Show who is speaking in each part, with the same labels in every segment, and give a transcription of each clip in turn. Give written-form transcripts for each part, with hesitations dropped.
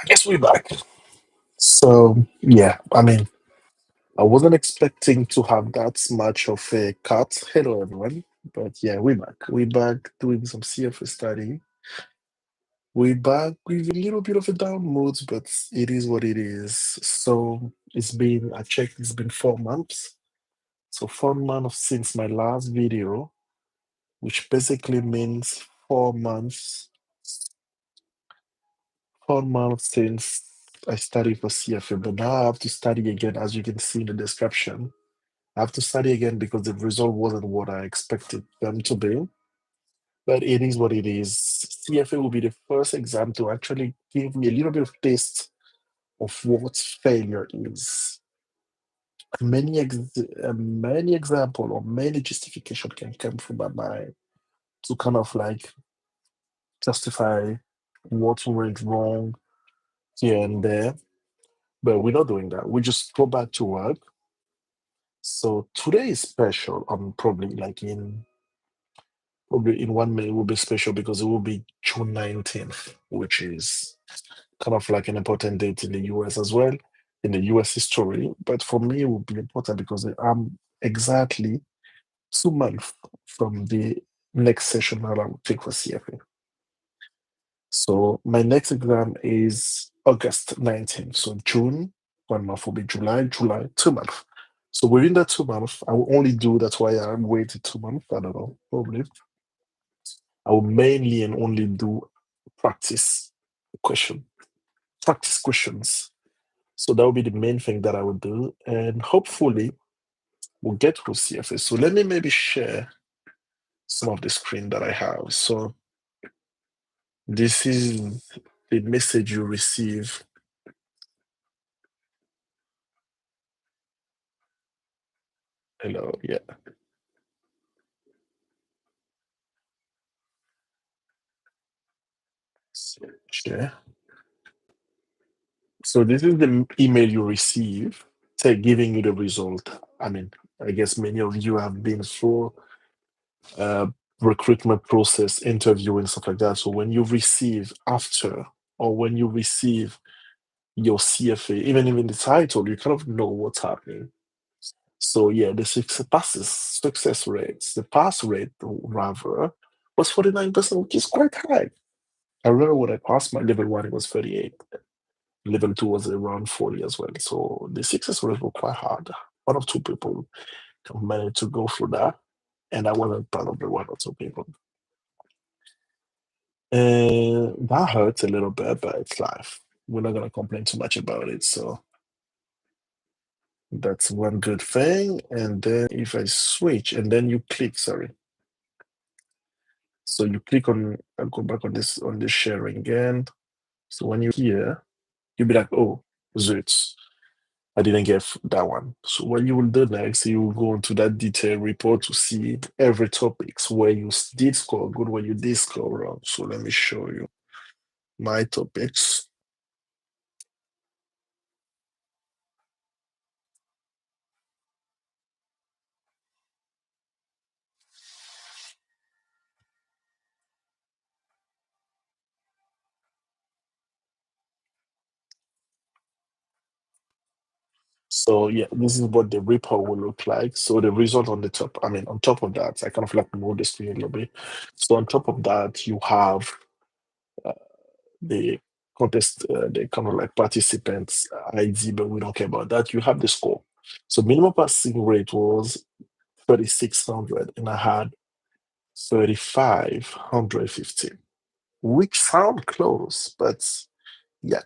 Speaker 1: Guess we're back. So yeah, I wasn't expecting to have that much of a cut. Hello everyone. But yeah, we're back. We're back doing some CFA study. We're back with a little bit of a down mood, but it is what it is. So I checked, it's been 4 months. So 4 months since my last video, which basically means 4 months, 4 months since I studied for CFA. But now I have to study again, as you can see in the description. I have to study again because the result wasn't what I expected them to be. But it is what it is. CFA will be the first exam to actually give me a little bit of taste of what failure is. Many example or many justification can come from my mind to kind of like justify what went wrong here and there. But we're not doing that. We just go back to work. So today is special. Probably in 1 minute will be special because it will be June 19th, which is kind of like an important date in the US as well, in the US history. But for me, it will be important because I'm exactly 2 months from the next session that I will take for CFA. So my next exam is August 19th. So June, 1 month will be July, 2 months. So within that 2 months, I will only do that's why I'm waiting 2 months. I don't know, probably. I will mainly and only do practice question, practice questions. So that will be the main thing that I will do. And hopefully we'll get through CFA. So let me maybe share some of the screen that I have. So this is the message you receive. Hello, yeah. So share. So this is the email you receive, say giving you the result. I guess many of you have been through uh, recruitment process, interview, and stuff like that. So when you receive after, or when you receive your CFA, even the title, you kind of know what's happening. So yeah, success rates, the pass rate rather, was 49%, which is quite high. I remember when I passed my level one, it was 38. Level two was around 40 as well. So the success rate was quite hard. One or two people managed to go through that, and I wasn't part of the one or two people. And that hurts a little bit, but it's life. We're not gonna complain too much about it. So that's one good thing. And then if I switch and then you click, sorry. So you click on, I'll go back on this sharing again. So when you here, you'll be like, oh, zoots, I didn't get that one. So what you will do next, you will go into that detailed report to see every topics where you did score good, where you did score wrong. So let me show you my topics. So yeah, this is what the report will look like. So the result on the top, on top of that, I kind of like move the screen a little bit. So on top of that, you have uh, the contest, the kind of like participants ID, but we don't care about that. You have the score. So minimum passing rate was 3,600, and I had 3,550, which sound close, but yeah,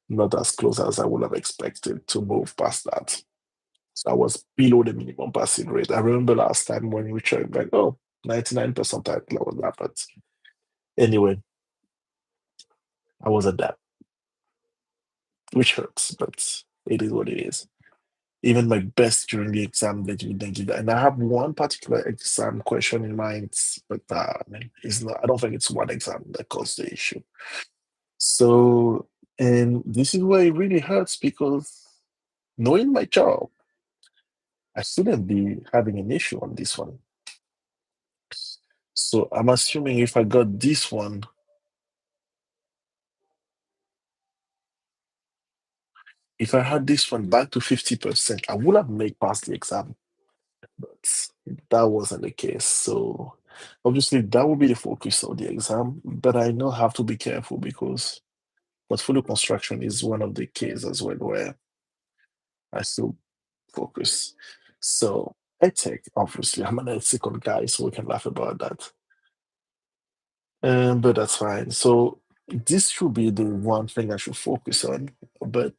Speaker 1: not as close as I would have expected to move past that. So I was below the minimum passing rate. I remember last time when we checked, like, oh, 99% I was that. But anyway, I was at that, which hurts, but it is what it is. Even my best during the exam, they didn't give that. And I have one particular exam question in mind, but it's not, I don't think it's one exam that caused the issue. So, and this is where it really hurts because knowing my job, I shouldn't be having an issue on this one. So I'm assuming if I got this one, if I had this one back to 50%, I would have made past the exam, but that wasn't the case. So obviously that will be the focus of the exam, but I know I have to be careful because portfolio construction is one of the cases as well where I still focus. So ethic, obviously, I'm an ethical guy, so we can laugh about that. But that's fine. So this should be the one thing I should focus on. But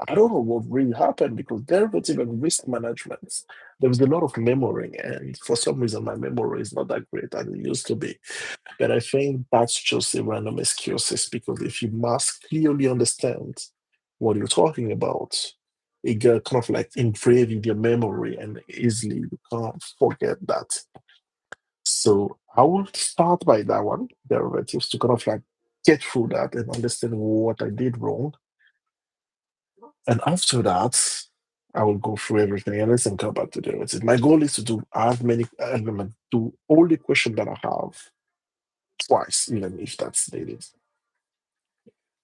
Speaker 1: I don't know what really happened because derivative and risk management, there was a lot of memory, and for some reason my memory is not that great as it used to be. But I think that's just a random excuses because if you must clearly understand what you're talking about, it get kind of like engraved in your memory and easily you can't forget that. So I will start by that one, derivatives, to kind of like get through that and understand what I did wrong. And after that, I will go through everything and then come back to derivatives. My goal is to do as many elements, do all the questions that I have twice, even if that's needed.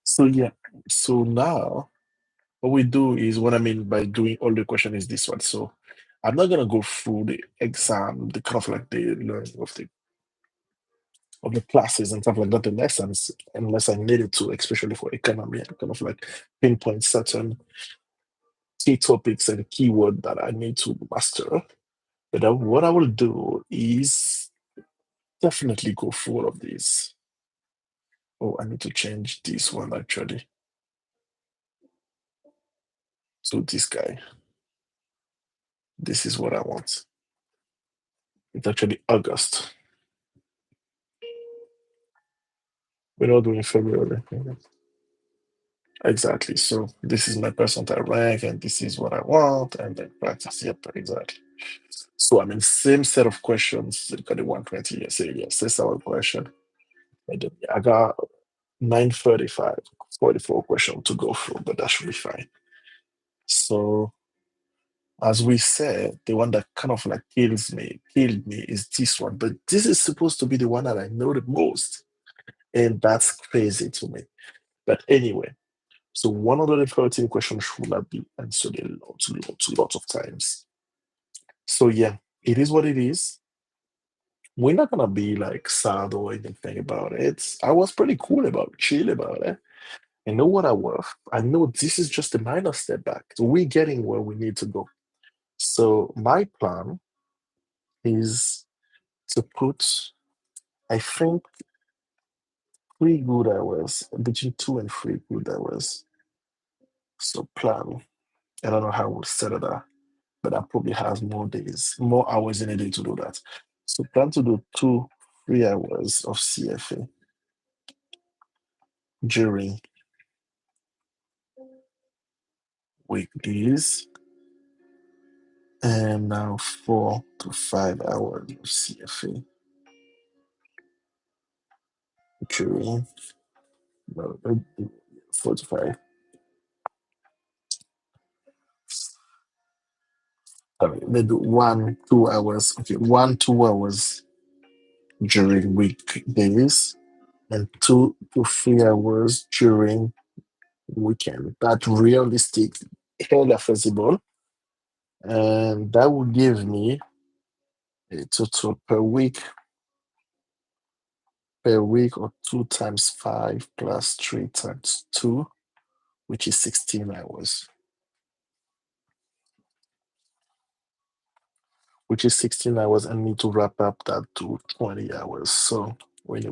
Speaker 1: So yeah, so now what we do is what I mean by doing all the question is this one. So I'm not gonna go through the exam, the kind of like the learning of the classes and stuff like that, the lessons, unless I needed to, especially for economy, and kind of like pinpoint certain key topics and keyword that I need to master. But what I will do is definitely go through all of these. Oh, I need to change this one actually. So this guy, this is what I want. It's actually August. We're not doing February. Exactly. So this is my percentile rank, and this is what I want, and then practice. Yep, exactly. So I mean, same set of questions. You got the 120. Yes, yes, this is our question. And then I got 935, 44 question to go through, but that should be fine. So as we said, the one that kind of like killed me is this one. But this is supposed to be the one that I know the most. And that's crazy to me. But anyway, so 113 questions should not be answered lots of times. So yeah, it is what it is. We're not gonna be like sad or anything about it. I was pretty cool about it, chill about it. I know what I worth. I know this is just a minor step back. So we're getting where we need to go. So my plan is to put, I think, 3 good hours, between 2 and 3 good hours. So plan. I don't know how we'll set it up, but that probably has more days, more hours in a day to do that. So plan to do 2 3 hours of CFA during weekdays and now 4 to 5 hours of CFA during no, 4 to 5. Sorry, they do 1 2 hours. Okay, 1 2 hours during weekdays and 2 to 3 hours during weekend. That's realistic, hella feasible, and that will give me a total per week or 2 times 5 plus 3 times 2, which is 16 hours. Which is 16 hours and need to wrap up that to 20 hours. So when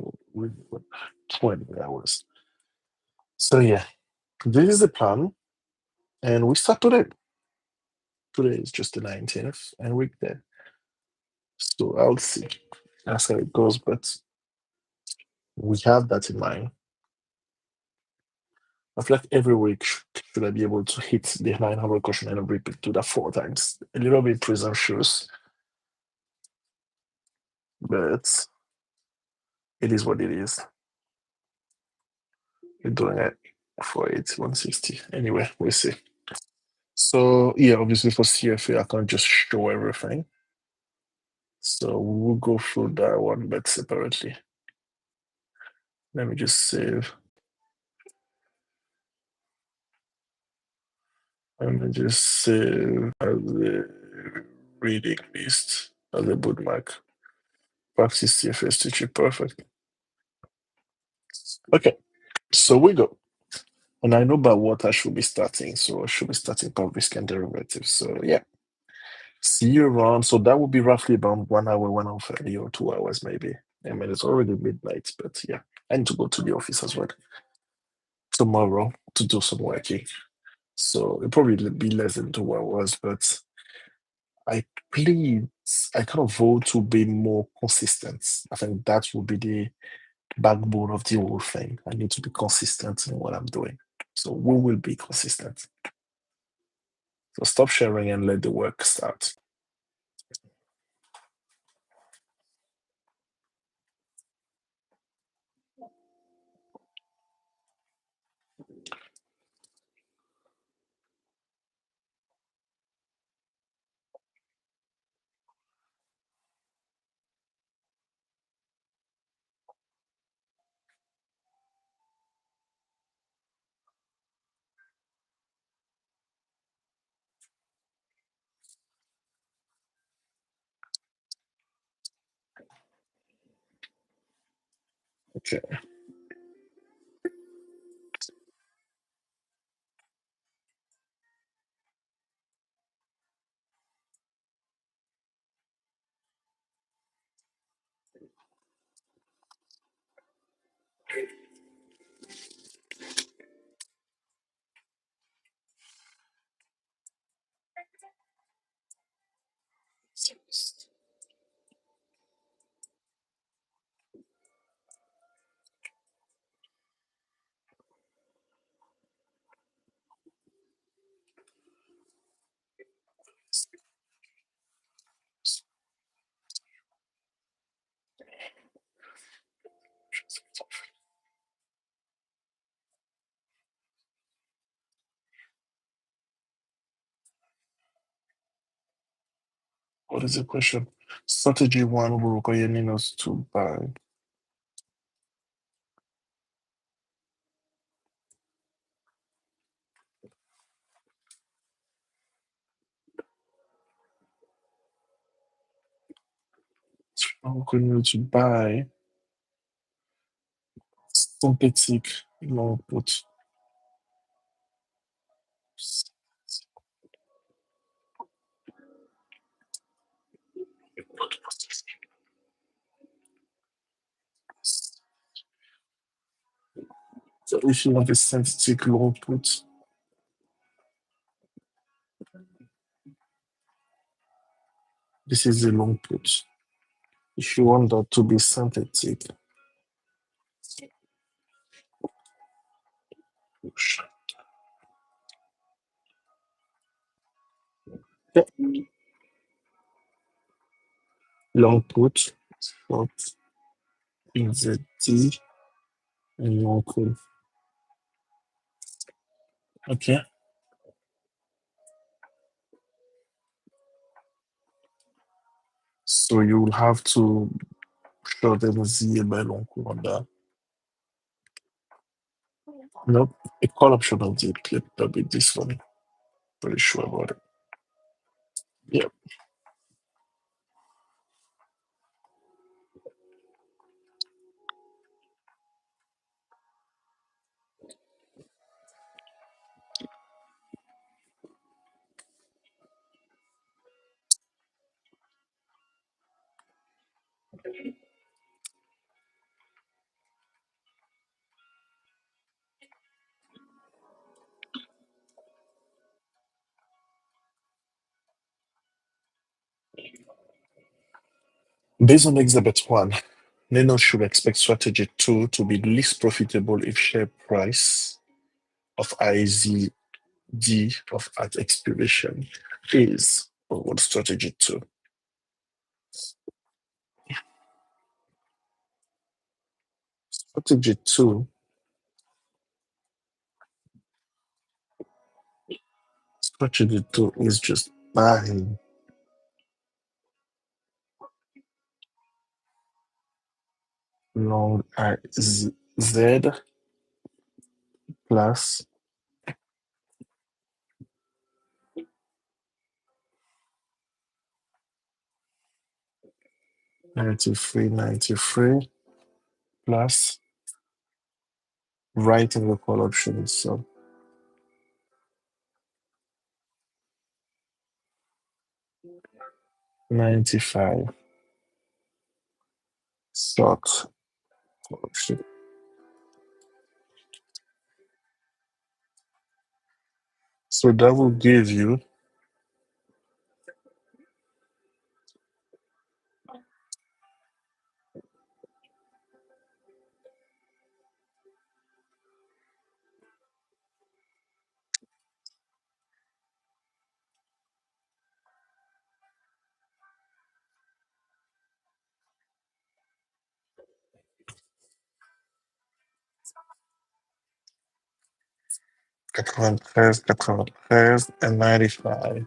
Speaker 1: 20 hours. So yeah, this is the plan. And we start today. Today is just the 19th and week there. So I'll see. That's how it goes. But we have that in mind. I feel like every week should I be able to hit the 900 question and repeat do that 4 times. A little bit presumptuous, but it is what it is. We're doing it for 160. Anyway, we'll see. So yeah, obviously for CFA, I can't just show everything. So we'll go through that one but separately. Let me just save. Let me just save as a reading list as a bookmark. Practice CFA teaching perfect. Okay, so we go. And I know by what I should be starting. So I should be starting by risk and derivatives. So yeah. See you around. So that would be roughly about 1 hour, 1 hour 30 or 2 hours maybe. I mean it's already midnight, but yeah. I need to go to the office as well tomorrow to do some working. So it'll probably be less than 2 hours, but I plead, I kind of vote to be more consistent. I think that will be the backbone of the whole thing. I need to be consistent in what I'm doing. So we will be consistent. So stop sharing and let the work start. Okay. What is the question? Strategy one will require us to buy. We're going to buy synthetic long put. So if you have a synthetic long put, this is a long put. If you want that to be synthetic, yeah, long put, short, ZT, and long call. Okay, so you will have to show them Z by long call on that. Nope, a call option of the clip. That'll be this one. Pretty sure about it. Yeah. Based on Exhibit 1, Nano should expect strategy 2 to be least profitable if share price of IZD of at expiration is what strategy 2. Strategy 2, strategy 2 is just buying long IZ plus 93 plus writing the call options. So 95 short call option. So that will give you 93, and 95.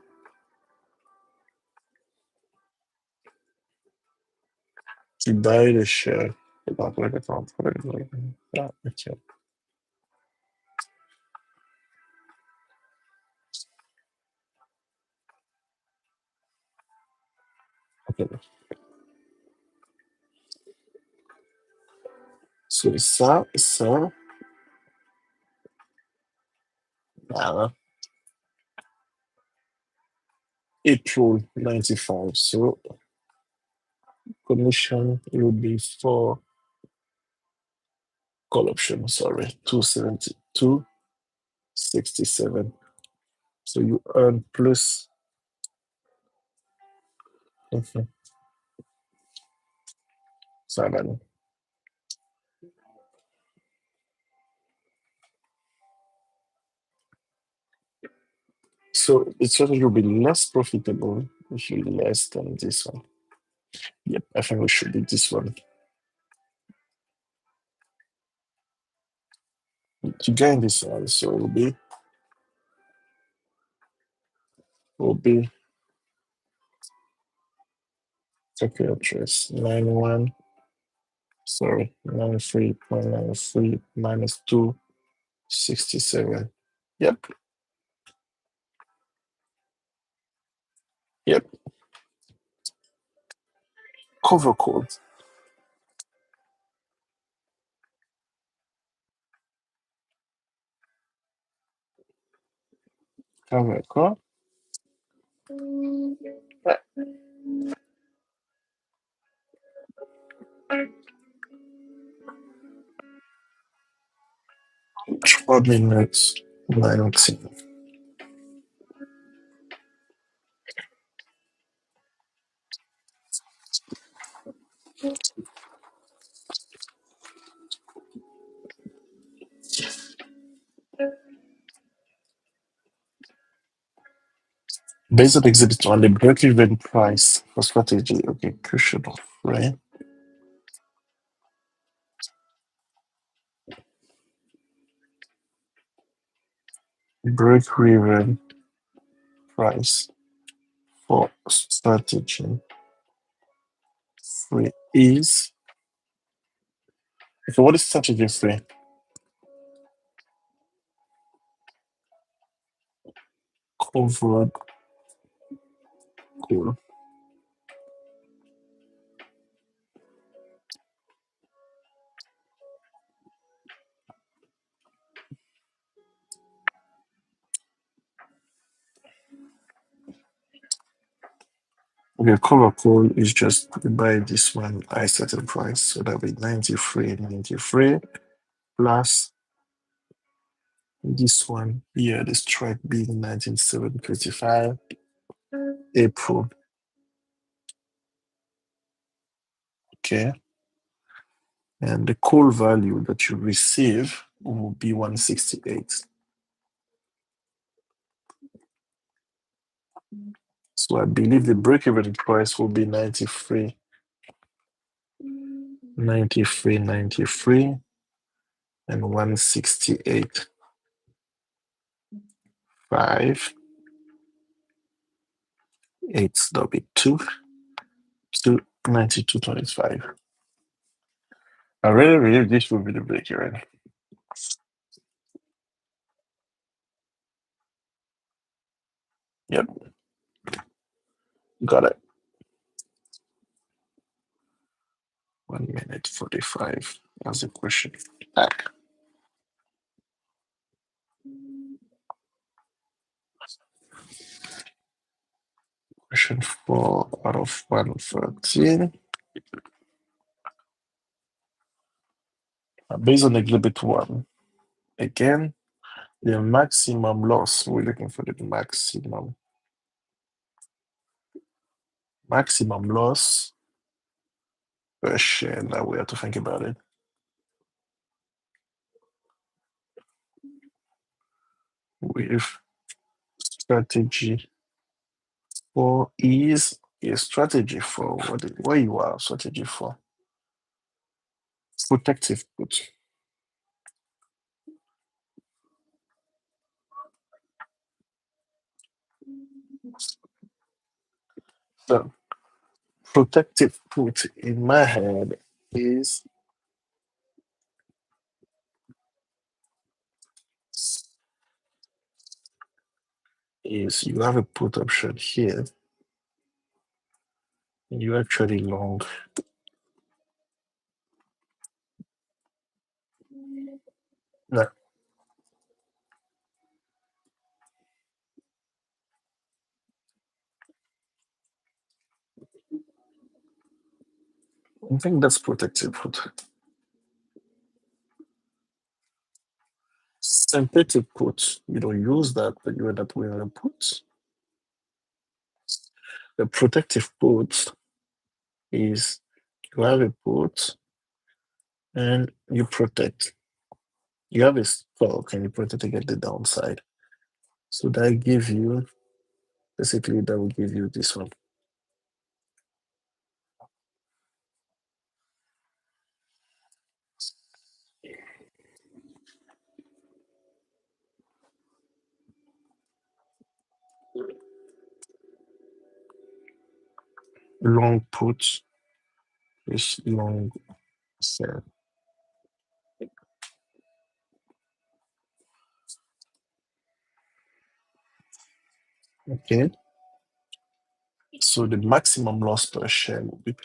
Speaker 1: Tu buy the share. Attends, ah, ok. Ok. So ça, voilà. April 95. So commission will be for call option, sorry, 272.67. So you earn plus. Mhm. Sorry. So it's certainly will be less profitable if you less than this one. Yep, I think we should do this one. To gain this one, so will be calculatress 91, sorry, 93.93 minus 267. Yep, yep. Cover code. Cover code. Probably next 19. Based on exhibit on the break-even price for strategy. Okay, cushion of right? Break-even price for strategy free is. Okay, what is strategy free? Covered call. Okay, cover call is just buy this one I certain price. So that'll be 93 plus this one here, the strike being 197.55 April. Okay. And the call value that you receive will be 168. So I believe the break-even price will be 93, 93, and 168. 5, 8, that'll be 2, 92.25. I really believe this will be the break-even. Yep, got it. 1 minute 45. That's a question. Back. Question 4 out of 113. Based on exhibit 1, again, the maximum loss, we're looking for the maximum loss per share. Now we have to think about it. With strategy 4 is a strategy for what you are strategy for protective put. So protective put in my head is you have a put option here. You actually long. No, I think that's protective put. Synthetic put, you don't use that, but you end up with a put. The protective put is you have a put and you protect. You have a stock and you protect against the downside. So that give you basically that will give you this one. Long put is long sell. Okay. So the maximum loss per share will be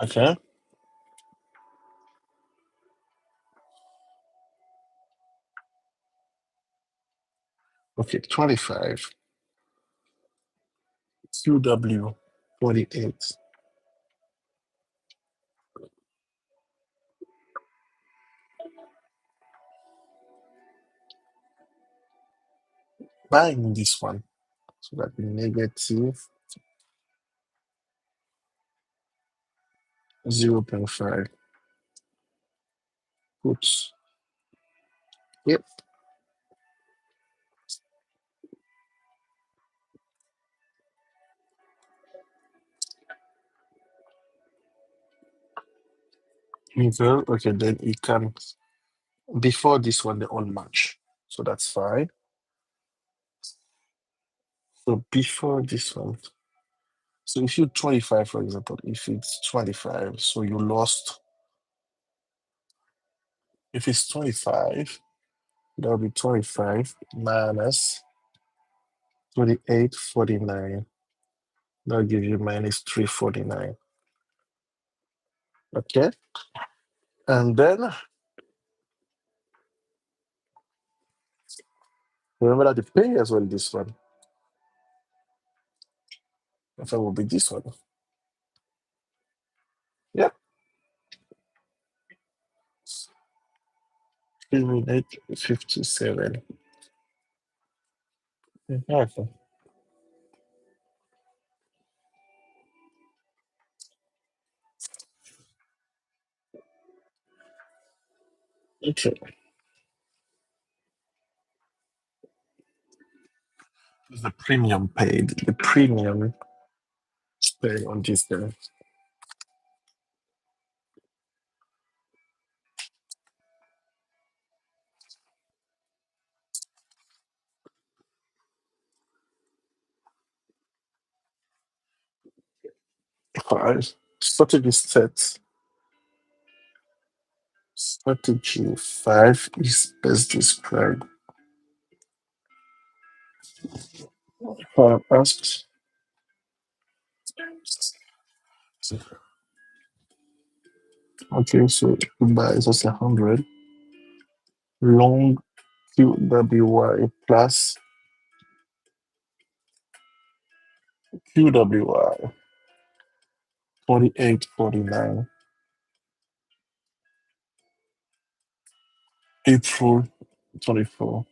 Speaker 1: okay. Okay, 25 QW 48. Buying this one. So that negative 0.5 puts. Yep. Middle. Okay, then it can before this one they all match. So that's fine. So before this one. So if you 25, for example, if it's 25, so you lost. If it's 25, that'll be 25 minus 28.49. That'll give you minus 349. Okay. And then remember that the pay as well, this one. If I will be this one. Yeah. 3 minute 57. Okay. Okay. The premium paid. The premium is paid on this day. Five. Strategy set. Strategy 5 is best described Asked. Okay, so buy is just 100. Long QWY plus QWY 48.49. April 24.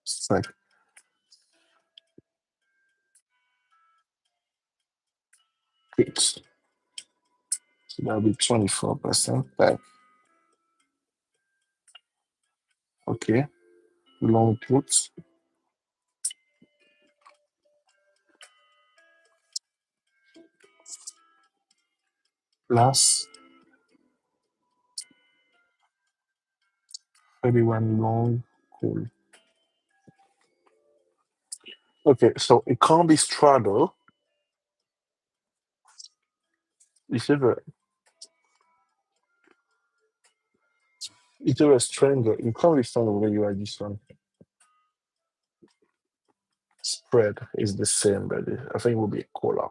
Speaker 1: Sec. So that'll be 24% back. Okay. Long put plus 31 long call. Okay, so it can't be straddle. It's either a stranger. It can't be straddle where you are this one. Spread is the same, but I think it will be a caller.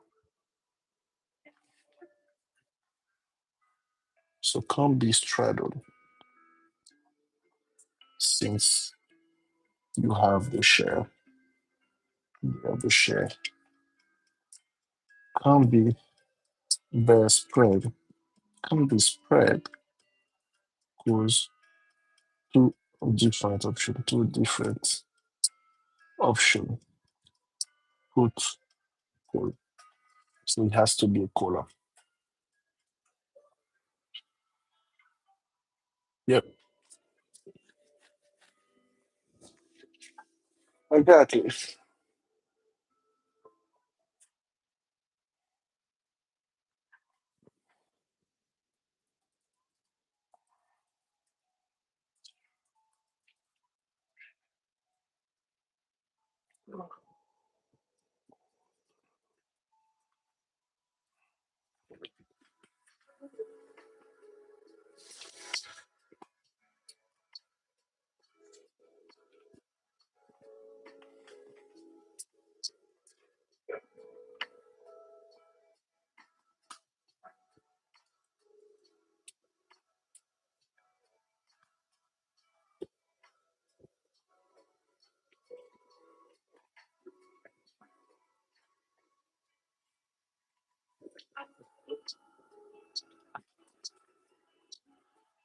Speaker 1: So can't be straddled since you have the share. You have the share. Can't be the spread. Can't be spread because two different option. Two different option. Put call. So it has to be a caller. Yep. Exactly.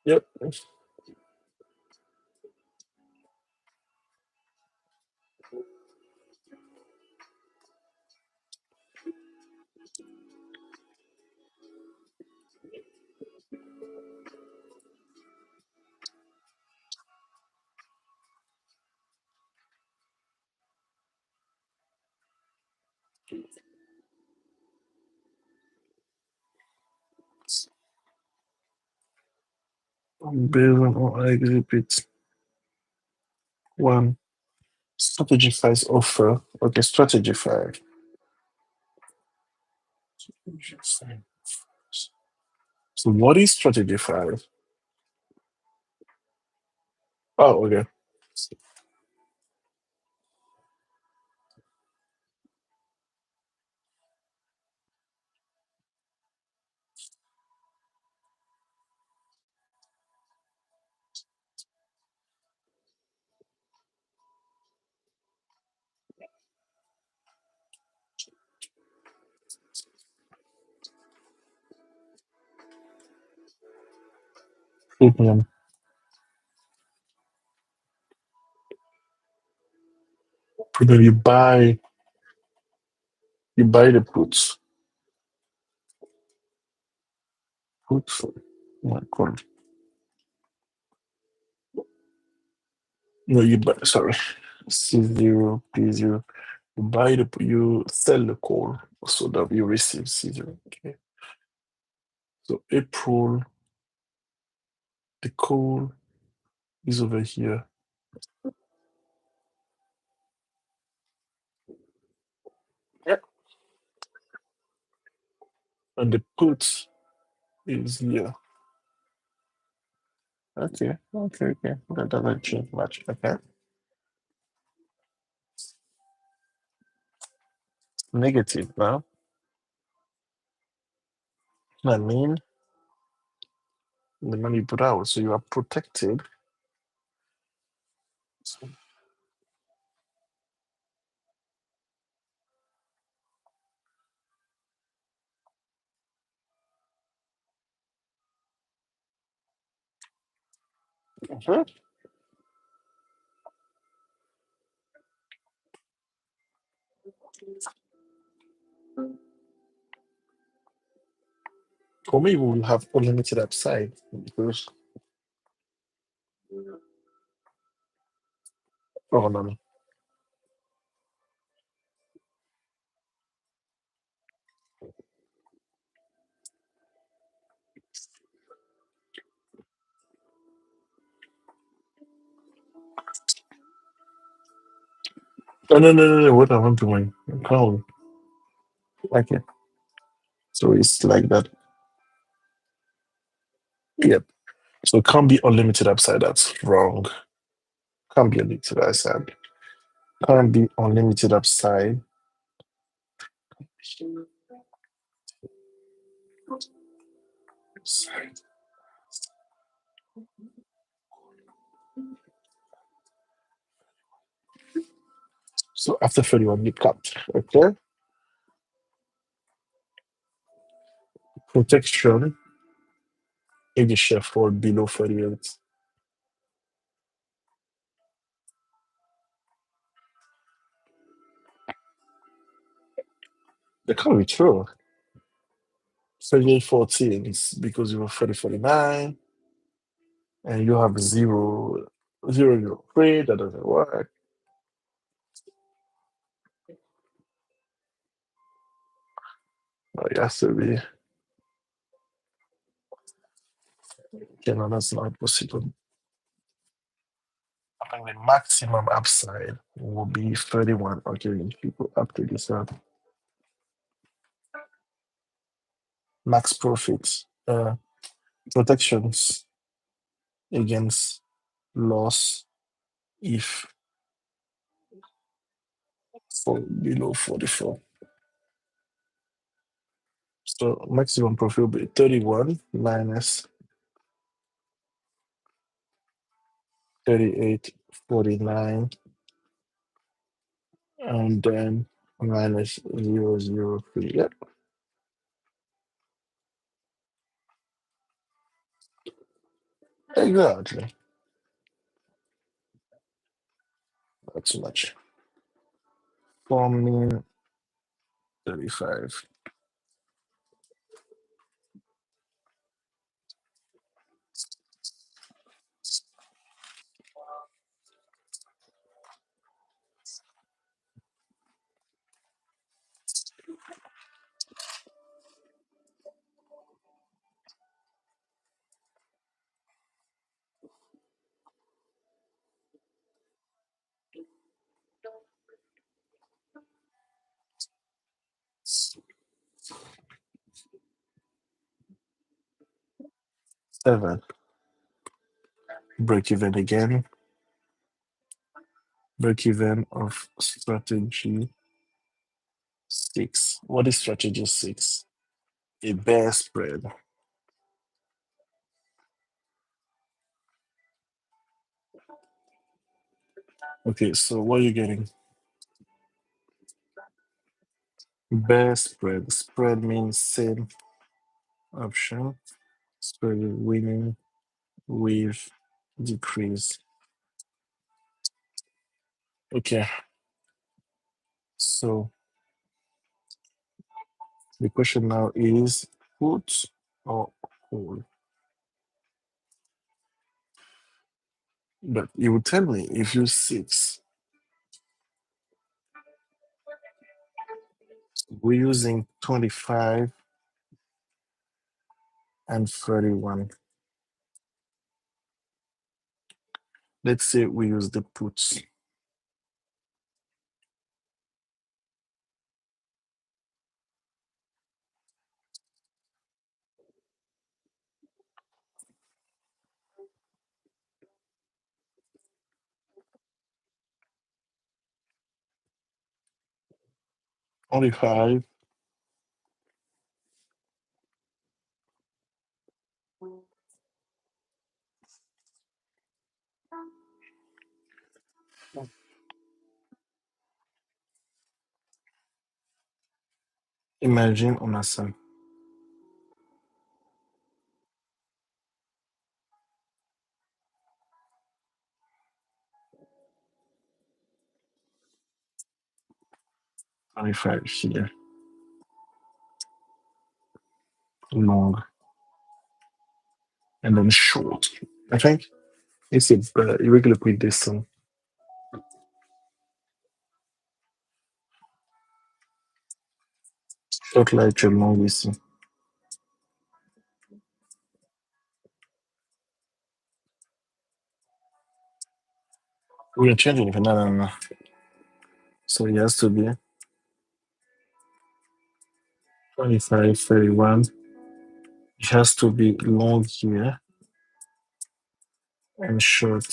Speaker 1: Yep. Based on exhibit one. Strategy 5 offer. Okay, strategy 5. So what is strategy 5? Oh, okay. Premium. Premium. You buy the puts. Puts. Oh my god. No, you buy sorry. C0, P0. You sell the call so that you receive C0. Okay. So April, the call is over here. Yep. And the put is here. Okay, okay. That doesn't change much. Okay. negative now. I mean, the money you put out, so you are protected. Mhm. For me, we will have unlimited upside because oh no, no, no, no, no, no, no, what I want to win. Calm. Okay. So it's like that. Yep. So it can't be unlimited upside. That's wrong. Can't be unlimited upside. Can't be unlimited upside. So after 31, you cut. Okay. Protection if the share fall below 38. That can't be true. 38 14 is because you have 40 49 and you have 0 0 0 3. That doesn't work. No, it has to be. Okay, no, that's not possible. I think the maximum upside will be 31. Okay, people up to this one. Max profits. Protections against loss if for below 44. So maximum profit will be 31 minus 38.49 and then minus 0 0 3. Yep, exactly. That's much. Forming 35. 7. Break even again. Break even of strategy 6. What is strategy 6? A bear spread. Okay, so what are you getting? Bear spread. Spread means same option. Spread winning with decrease. Okay, so the question now is put or hold. But you will tell me if you 6, we're using 25 and 31. Let's say we use the puts. 25. Imagine on a ça. 25 here. Long. And then short. I think it's a irregular equidistant. Short like a long ici. We are changing it. No, no, no. So it has to be 25, 31. It has to be long here and short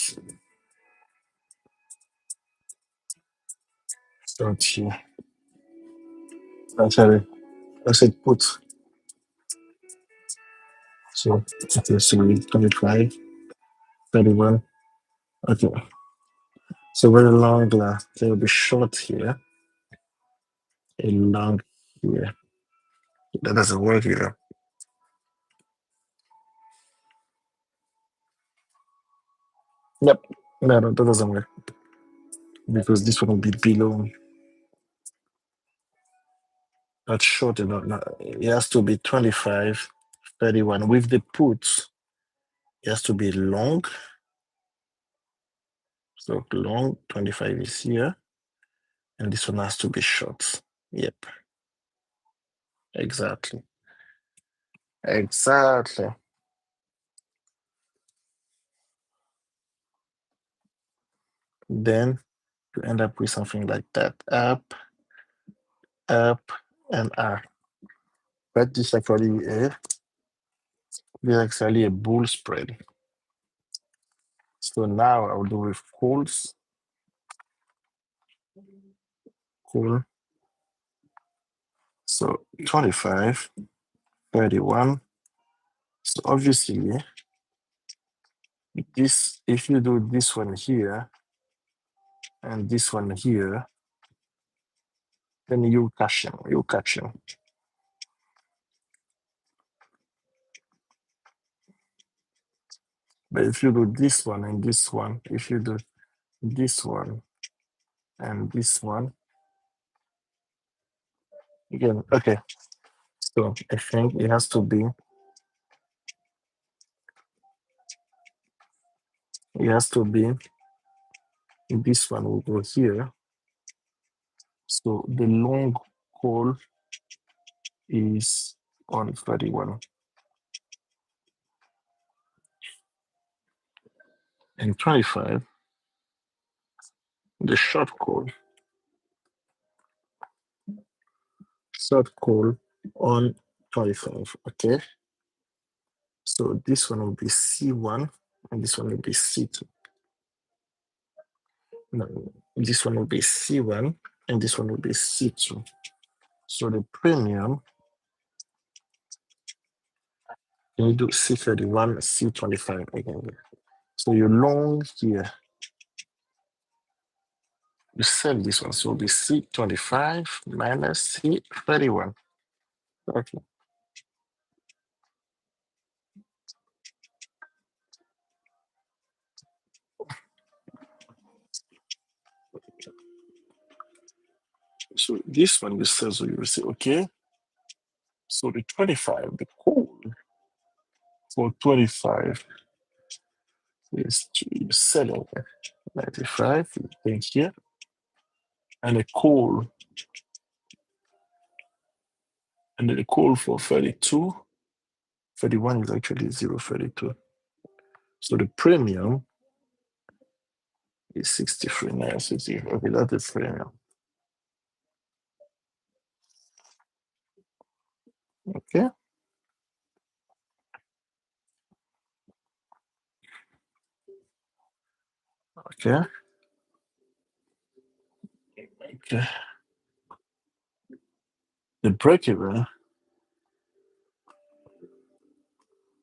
Speaker 1: here. Actually, I said put. So, okay, so 25, 31. Okay. So very long là. There will be short here, a long here. That doesn't work either. Yep. No, no, that doesn't work because this one will be below. That's short enough. No, it has to be 25, 31. With the puts, it has to be long. So long, 25 is here. And this one has to be short. Yep. Exactly. Exactly. Then you end up with something like that. Up, and R. But this actually a bull spread. So now I'll do with calls, call. So 25, 31. So obviously, this if you do this one here and this one here, then you catch him. You catch him. But if you do this one and this one, if you do this one and this one, again, okay. So I think it has to be this one will go here. So the long call is on 31 and 25. The short call on 25. Okay. So this one will be C1 and this one will be C2. No, this one will be C1 and this one will be C2. So the premium, you do C31, C25 again. So you long here, you sell this one. So it'll be C25 minus C31. Okay. So this one you sell, so you will say, okay, so the 25, the call for 25 is you're selling 95, you think here, and a call, and then the call for 32, 31 is actually 0.32. So the premium is 63,960. Okay, that's the premium. Okay. Okay. Okay. The break even,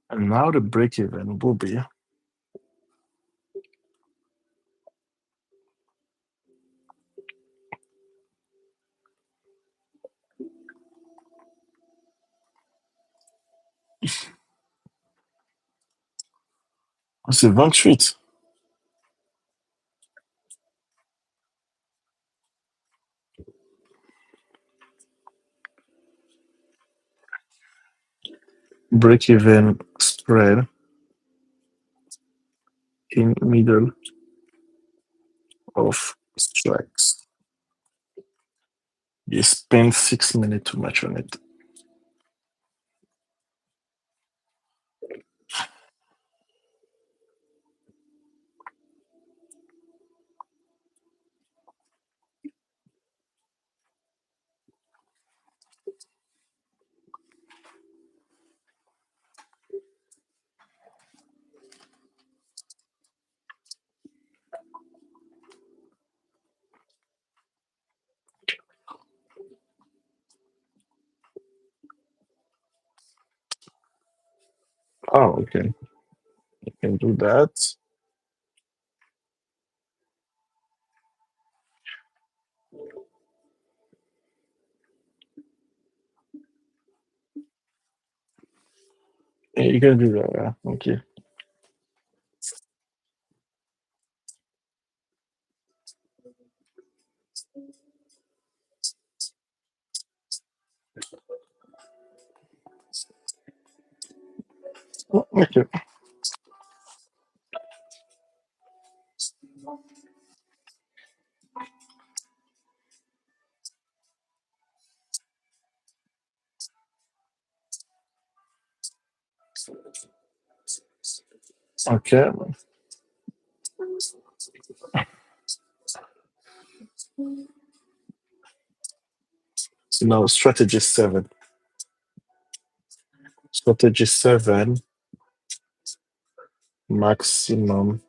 Speaker 1: and now the break even will be c'est 28. Break even spread in middle of strikes. You spend 6 minutes to match on it. Oh, okay. You can do that. Yeah, you can do that. Yeah. Okay. Okay. Okay. So now strategy seven. Strategy seven, maximum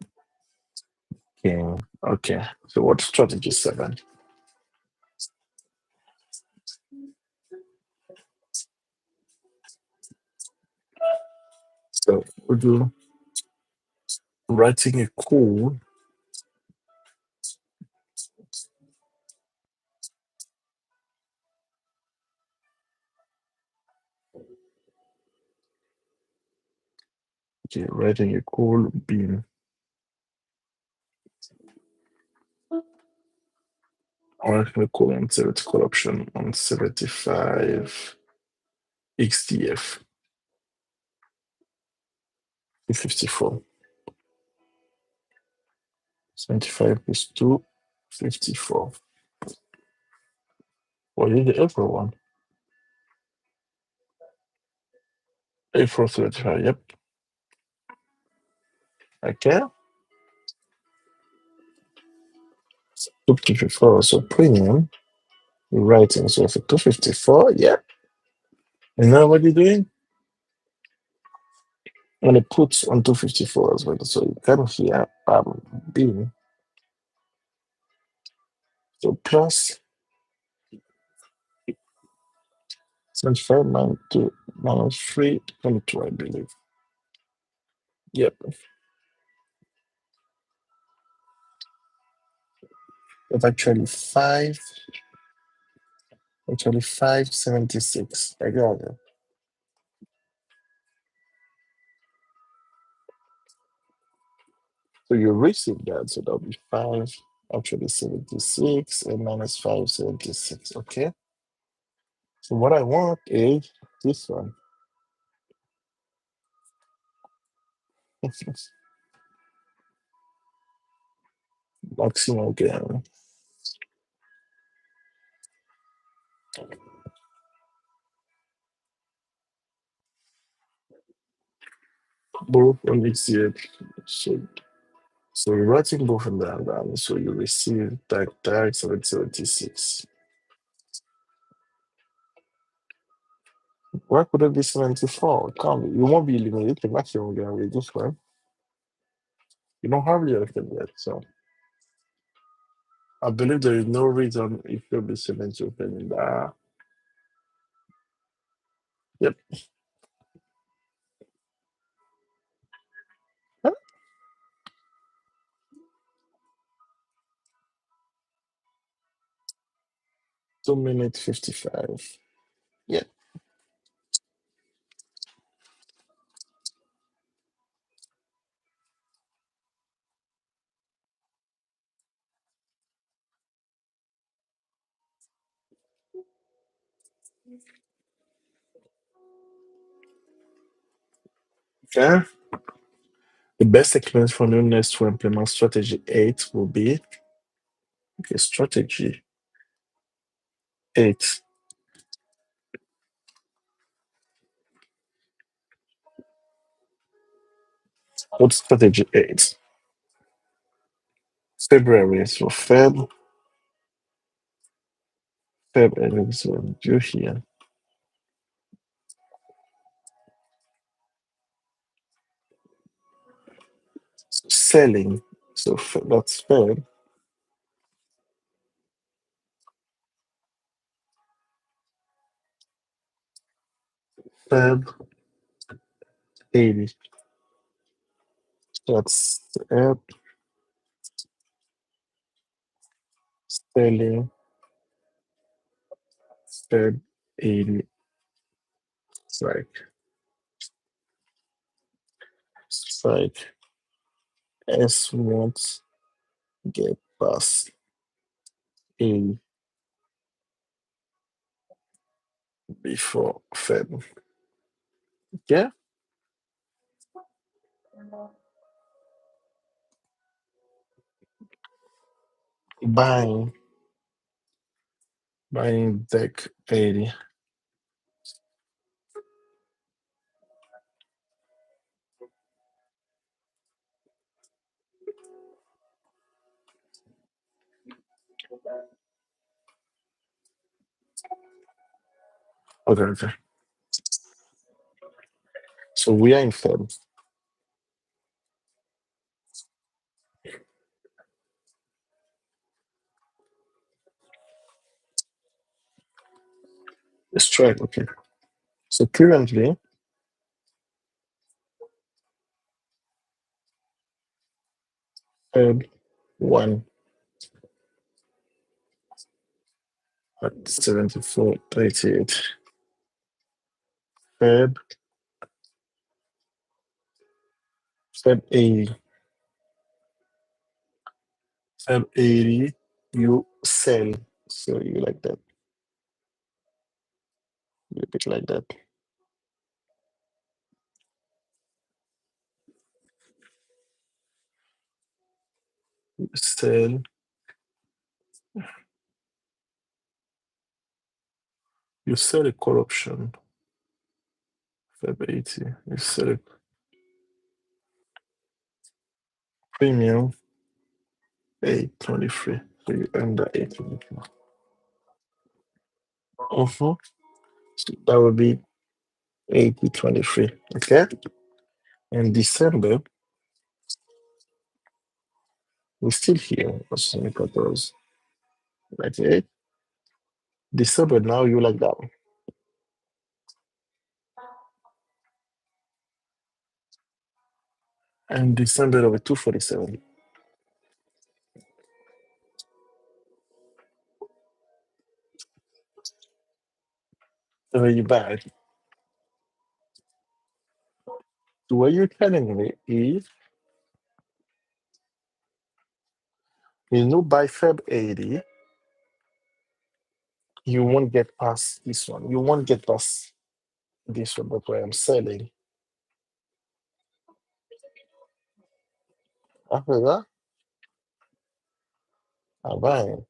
Speaker 1: gain. Okay. So what's strategy seven? So we do writing a code. Okay, writing a code beam. Writing a code on theoretical option on 75 XDF 254. 75 plus 254. What is the April one? April 35. Yep. Okay. 254. So premium. Writing. So for 254. Yeah. And now what are you doing? And it puts on 254 as well. So you kind of here beam. So plus 75 minus 2 minus 3 22, I believe. Yep. It's actually 576. I got it. So you receive that. So that'll be 5 actually 76 and minus 576. Okay. So what I want is this one. Maximum gain. Both on XCH. So so you're writing both of them down. So you receive that 776. Why could it be 74? It can't be. You won't be eliminated the maximum gain with this one. You don't have the other yet. So I believe there is no reason it could be 72 in that. Yep. Huh? 2 minutes 55. Yeah. Okay. The best experience for newness to implement strategy 8 will be okay, strategy 8. What's strategy 8? February. So Feb, so you here. So selling. So that's Feb 80. That's selling Feb 80. Strike. Strike. S won't get past 80 before Feb. Yeah. Buying. Buying deck 80. Okay, okay. So we are in Feb. Strike. Okay. So currently, Feb 1 at 74.38. Feb, Feb 80. Feb 80, you sell. So you like that. You a bit like that. You sell. You sell a call option. Feb 80. You sell a premium 823. So you earn the 823. Uh-huh. So that would be 8023. Okay. And December, we're still here. What's 98. December now you like that. And December over 247. Very bad. So what you're telling me is, by Feb 80, you won't get past this one. You won't get past this one, but where I'm selling. After that, I'm buying.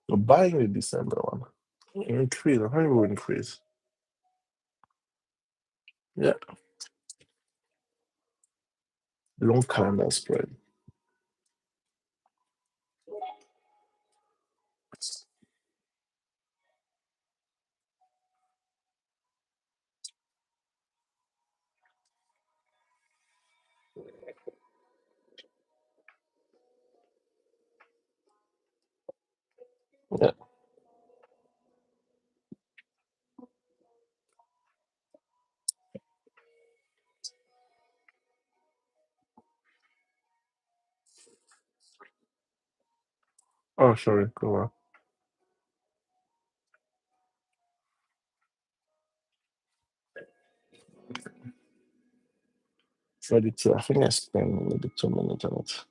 Speaker 1: So buying the December one. Increase. How you will increase? Yeah. Long calendar spread. Yeah. Oh, sorry. Go on. 32. I think I spent maybe 2 minutes on it.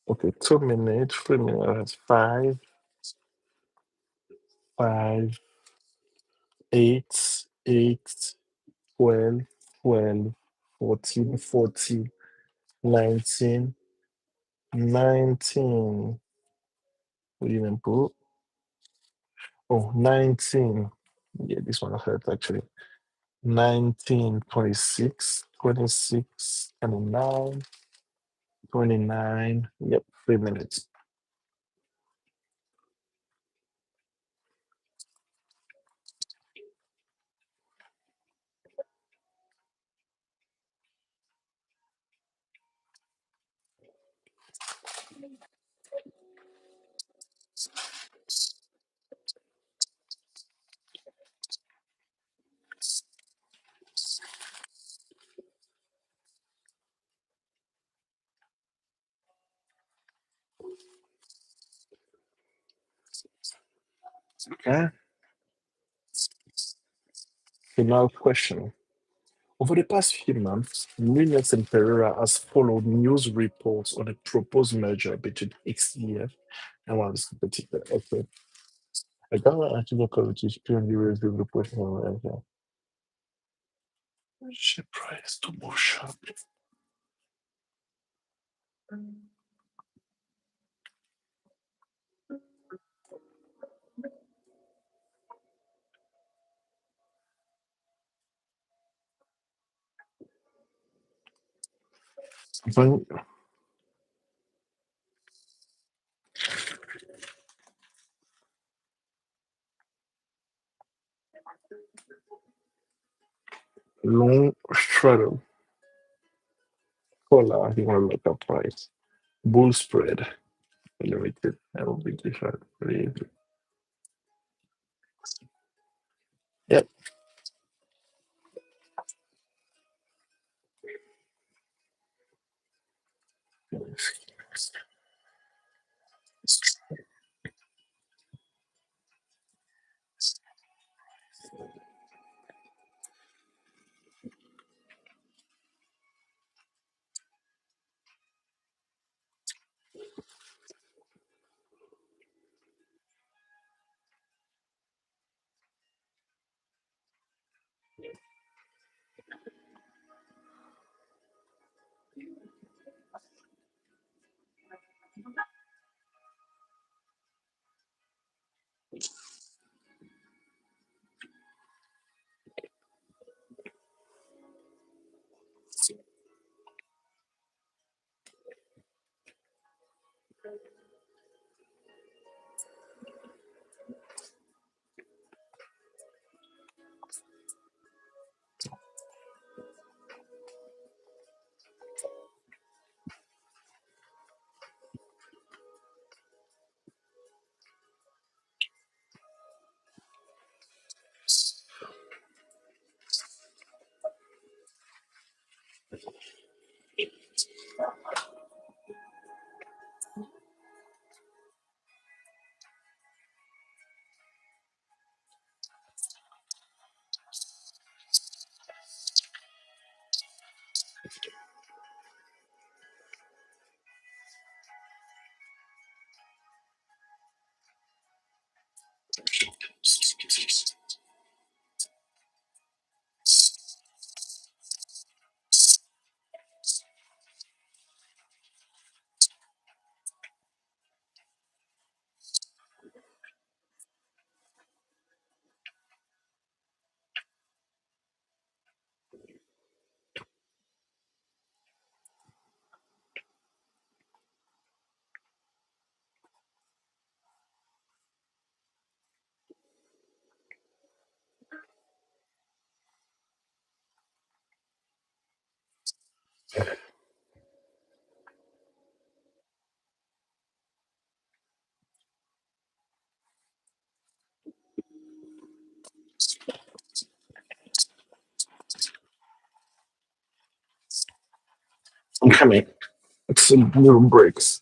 Speaker 1: Okay, 2 minutes, 3 minutes, 5, 8, 8, 12, 12, 14, 14, 19, 19. We didn't put. Oh, 19. Yeah, this one hurt actually. 19, 26, 26, 29, 29. Yep, 3 minutes. Okay. So now question. Over the past few months, Nunes and Pereira has followed news reports on a proposed merger between XEF and one of its competitors. Okay. Acaba aqui que espion viewers do grupo share price to more sharp. Então, long straddle. Collar, you want to look up price. Bull spread. Limited. That will be different. Really. Yep. I'm coming. It's some little breaks.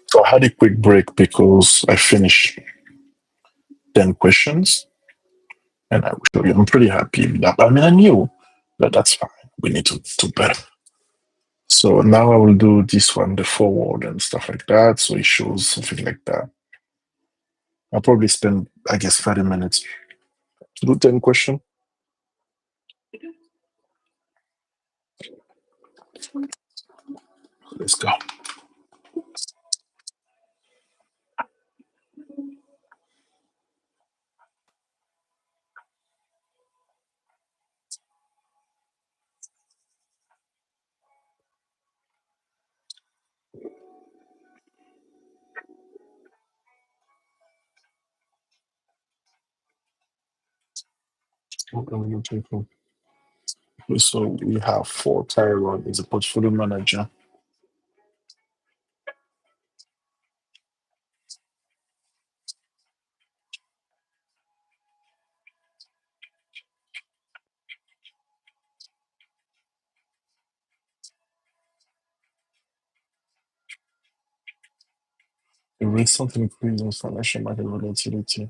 Speaker 1: So I had a quick break because I finished 10 questions and I will show you. I'm pretty happy with that. I mean, I knew that that's fine. We need to do better. So now I will do this one, the forward and stuff like that. So it shows something like that. I'll probably spend, I guess, 30 minutes to do 10 questions. Let's go. What are we taking? So we have for Tyrone is a portfolio manager. A recent increase in financial market volatility.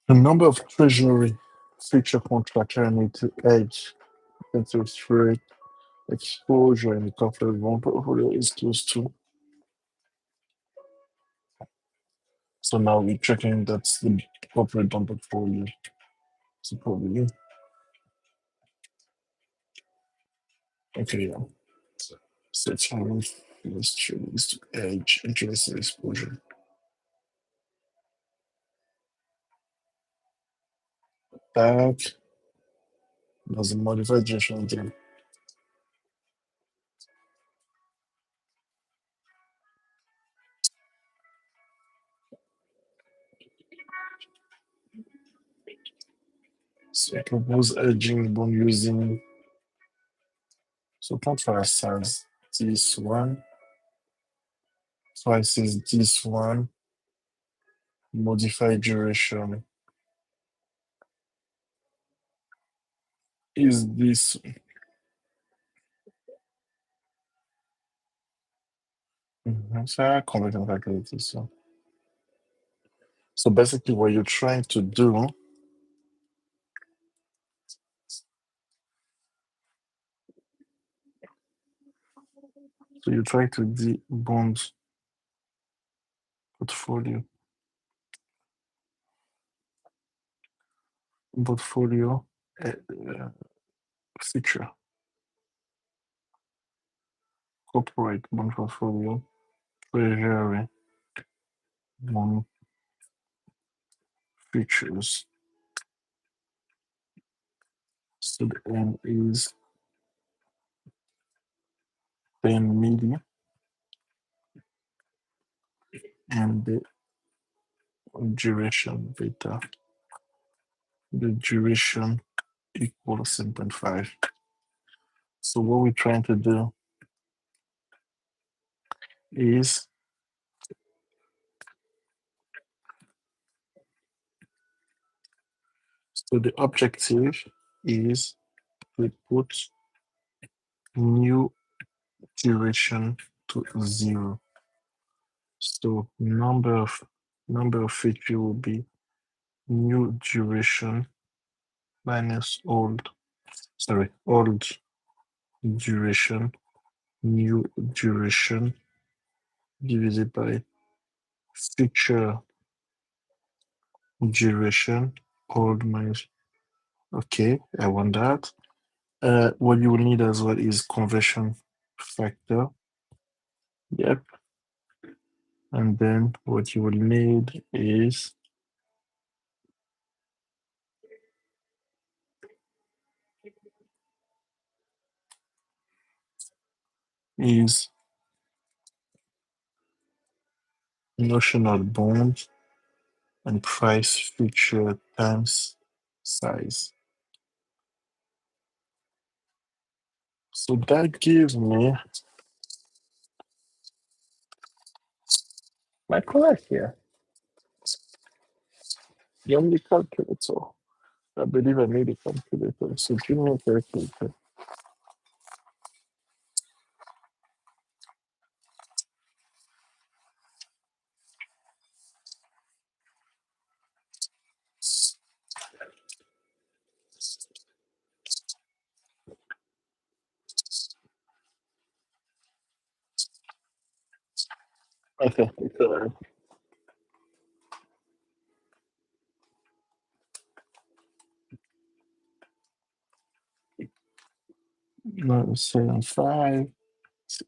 Speaker 1: The number of treasury future contract need to hedge interest rate exposure in the corporate bond portfolio is close to. So now we're checking that's the corporate bond portfolio. So probably okay, yeah. So it's having is to hedge interest rate exposure. Back there's a modified duration thing. So propose hedging bond using so contrast size this one. Price is this one. Modified duration is this. So I convert and calculate this. So basically, what you're trying to do, so you're trying to the bond portfolio, portfolio uh, feature, corporate bond portfolio, treasury bond features. So the n is 10 milli, and the duration beta, the duration equals 7.5. So what we're trying to do is, so the objective is to put new duration to 0. So number of feature will be new duration minus old duration, new duration divided by feature duration, old minus. Okay, I want that. What you will need as well is conversion factor. Yep. And then what you will need is notional bond and price feature times size. So that gives me my correct here. You need a calculator. I believe I need a calculator. So give me a calculator. Okay, so no, 7.5,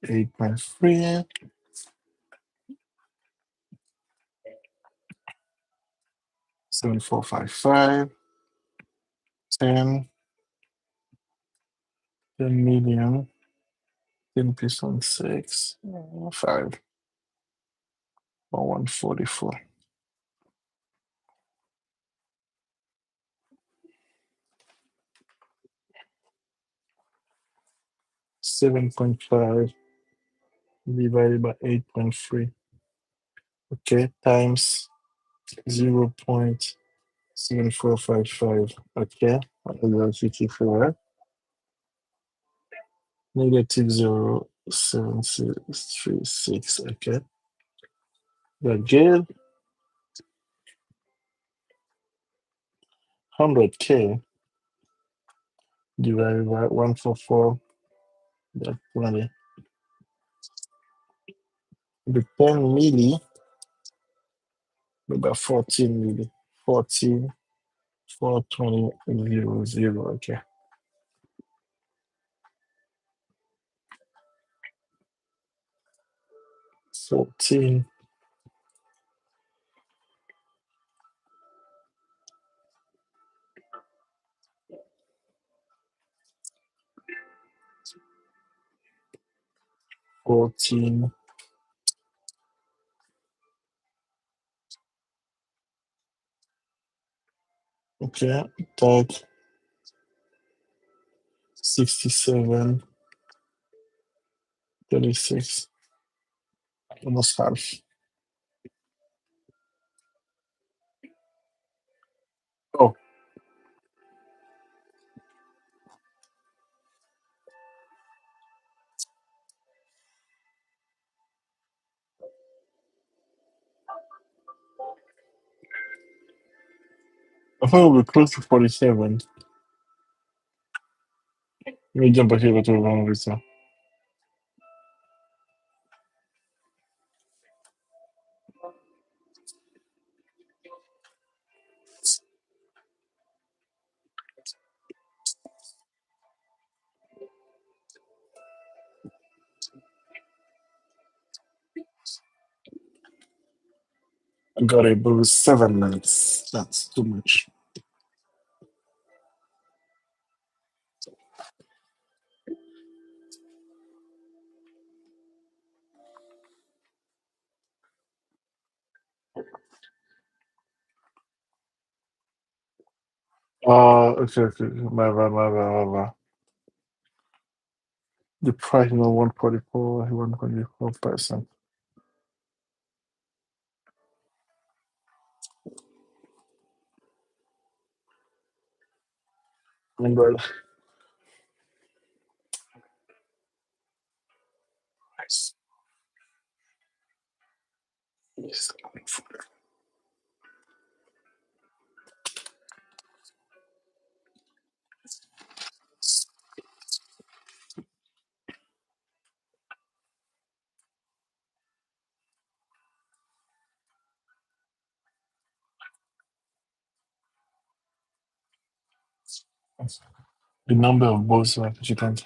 Speaker 1: 8.3, 7.455, 10, 10 million, 10% 6, 5, or 144. 7.5 divided by 8.3. Okay, times 0.7455. Okay, -54. -0.7636. Okay, again, 100K divided by 144. That's 20. The 10 milli, about 14 milli. 14, 420, 0. Okay. 14, 14, okay, that 67, 36, almost half. Oh, I thought we were close to 47. Let me jump back here to the wrong reason. I got it, but it was 7 minutes. That's too much. Okay, okay. My bad. The price is 144%. Umbrella. Nice. Yes. The number of balls you can.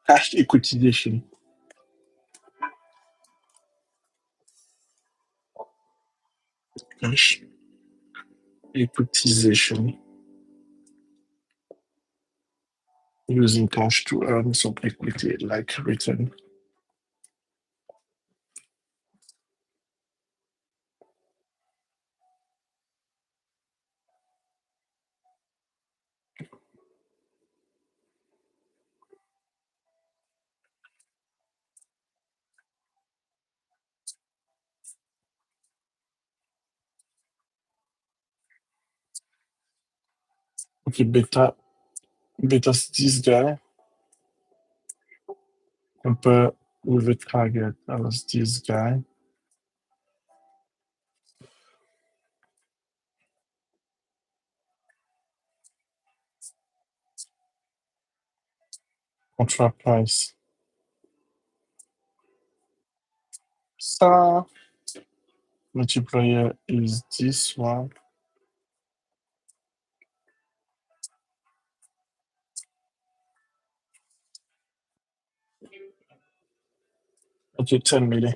Speaker 1: Cash equitization. Cash equitization. Using cash to earn some equity like return. Okay, beta is this guy compare with a target as this guy. Contract price. Star multiplier is this one. Okay, 10 million.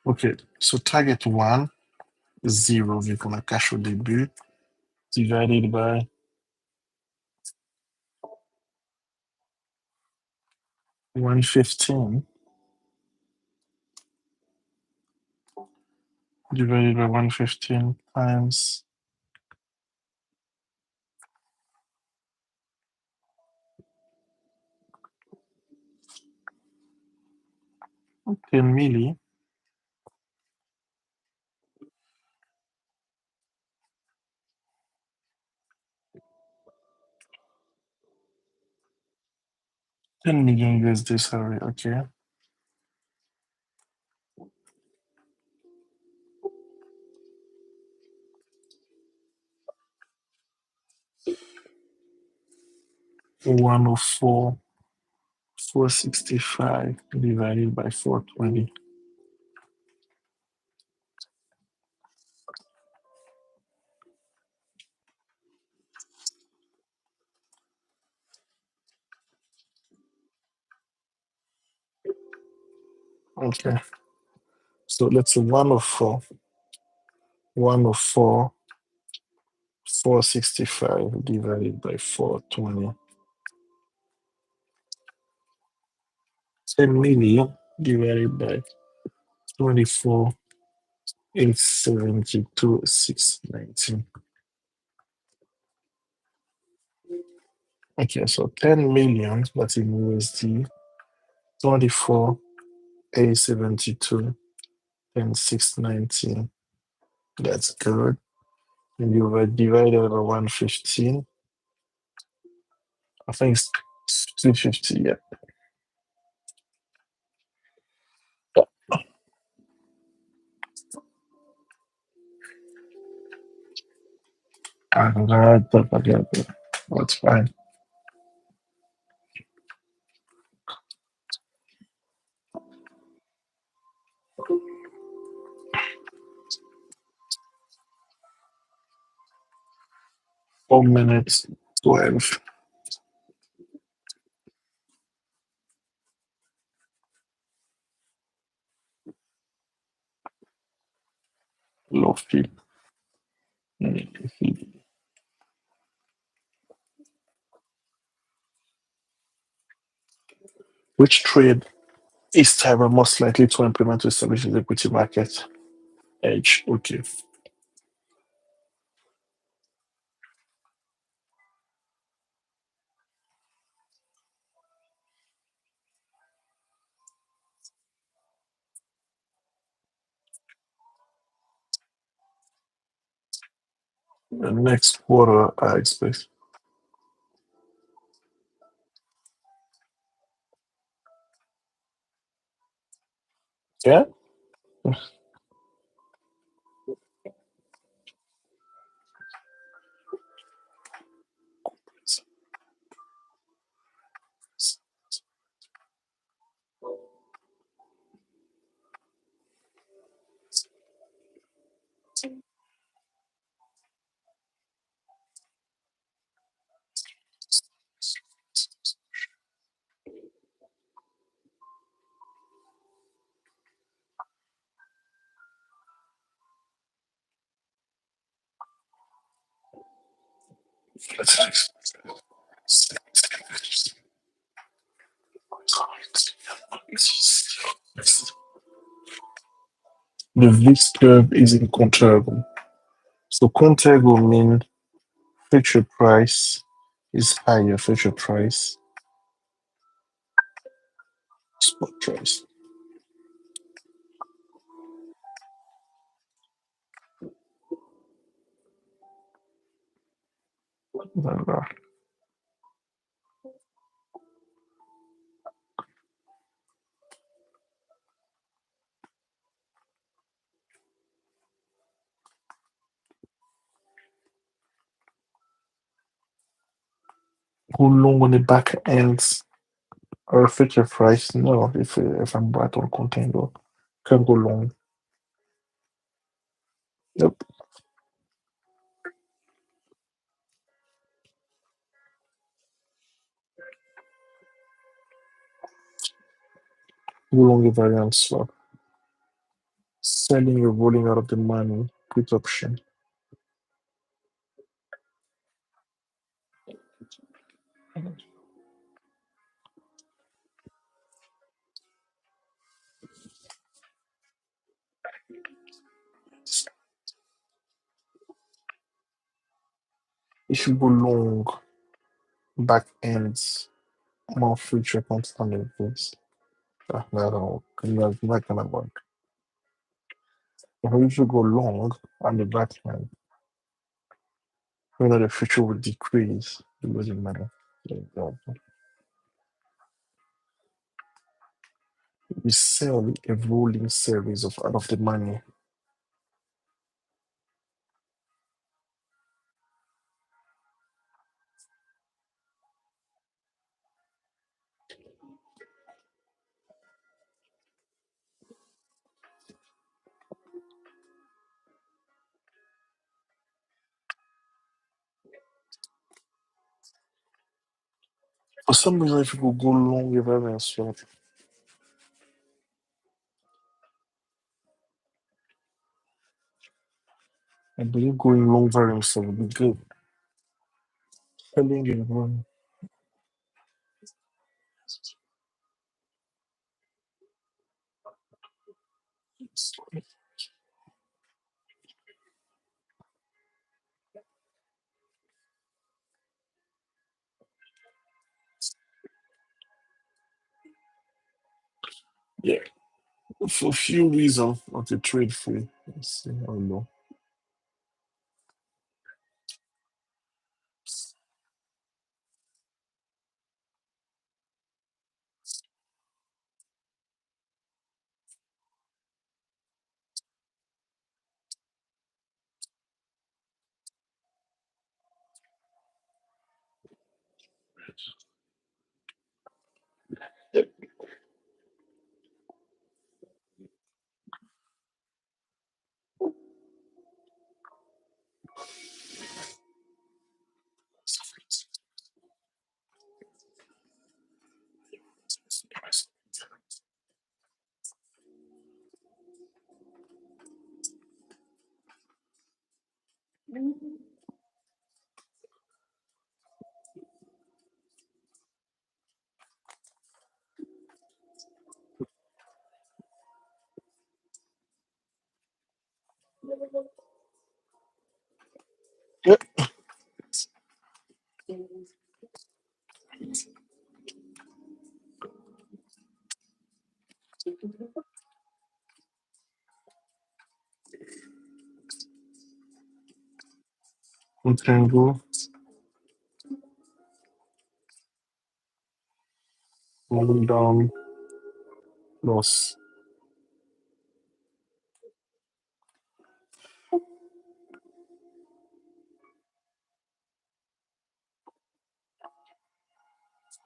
Speaker 1: Ok, so target 1, 0, vu qu'on a cash au début, divided by 115, divided by 115 times 10 milli. 10 million USD, sorry, okay. One oh four, 465 divided by 420. Okay, so let's say 104, 465 divided by 420. 10 million divided by 24, 872, 619. Okay, so 10 million, that's in USD, 24, 872, and 619. That's good. And you were divided by 115. I think it's 350. Yeah. That's fine. 4 minutes, 12. Lofty. Which trade is Tyra most likely to implement to establish the equity market? Edge. Okay. The next quarter, I expect. Yeah. The VIX curve is in Contergo. So Contergo mean future price is higher, future price, spot price. Go long on the back ends or future price? No, if I'm right on Contango, can't go long. Yep. Go long the variance swap. Selling or rolling out of the money, put option. If you go long back ends, more future constant events. No, not gonna work. If you should go long on the back end, the future will decrease. It doesn't matter. You sell a rolling series of out of the money. For some reason, if you could go long with variance swap, I believe going long variance swap would be good. Selling in one. Yeah, for a few reasons, okay, trade free. Let's see how low. Yep. Yep. Un triangle, moving down, loss,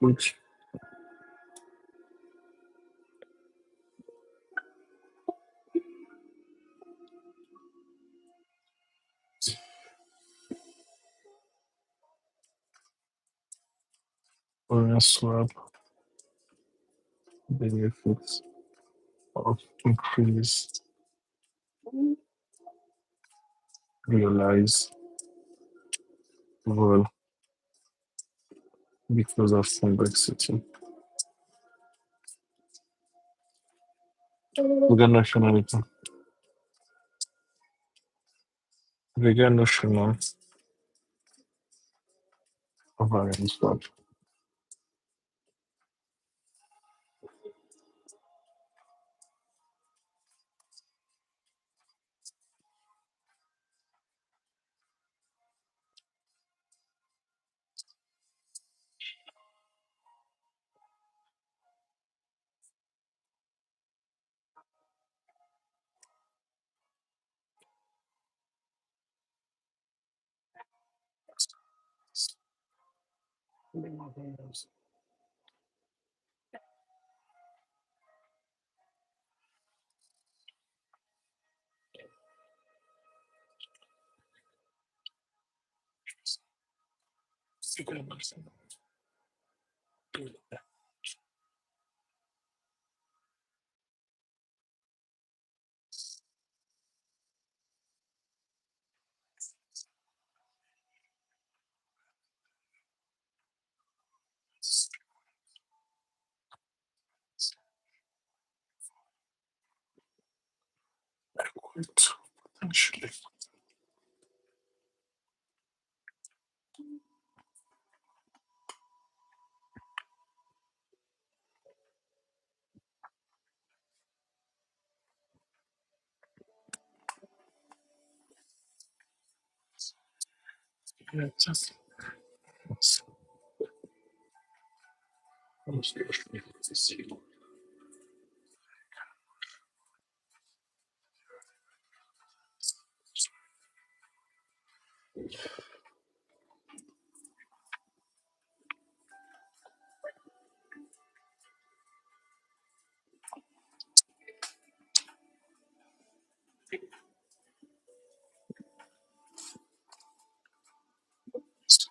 Speaker 1: which swap benefits of increased realize well because of complexity. Vegan nationality. Vegan national variant swap. Vegan national. Quite potentially. Yeah, just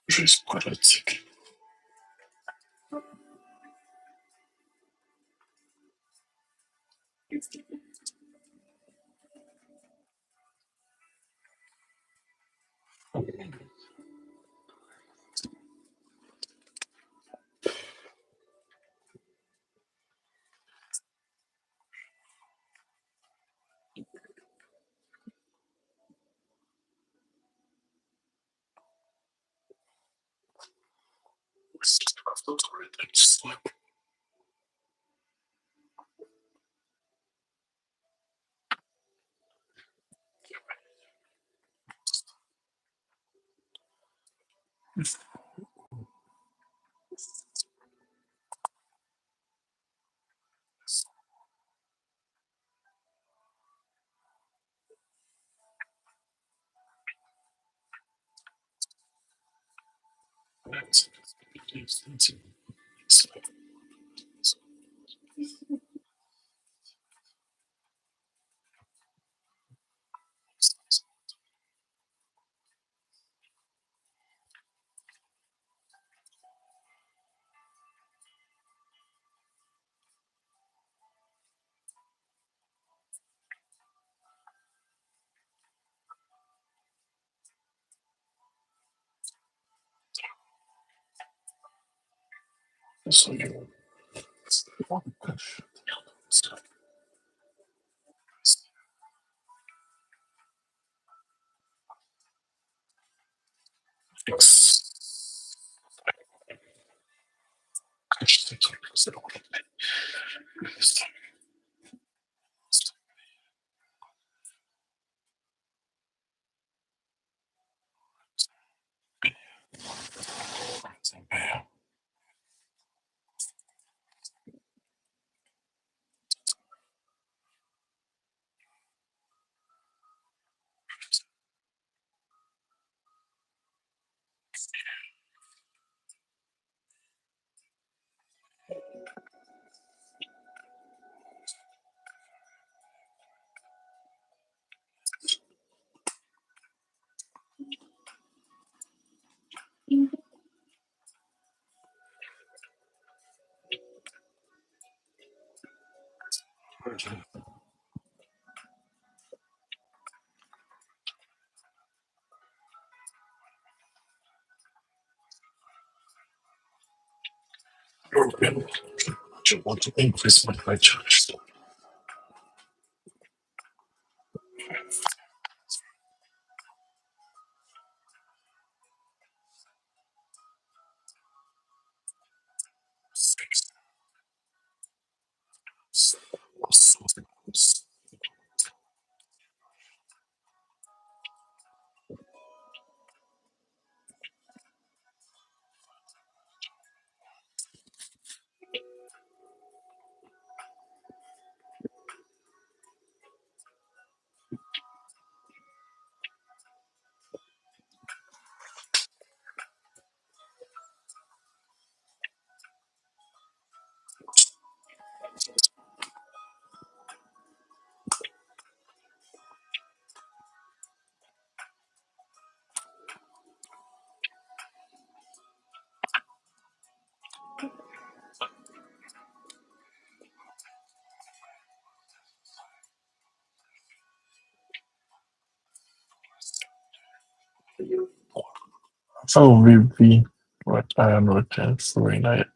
Speaker 1: just politic. So you fix. You want to increase my charge. So VV, what I am looking for in it.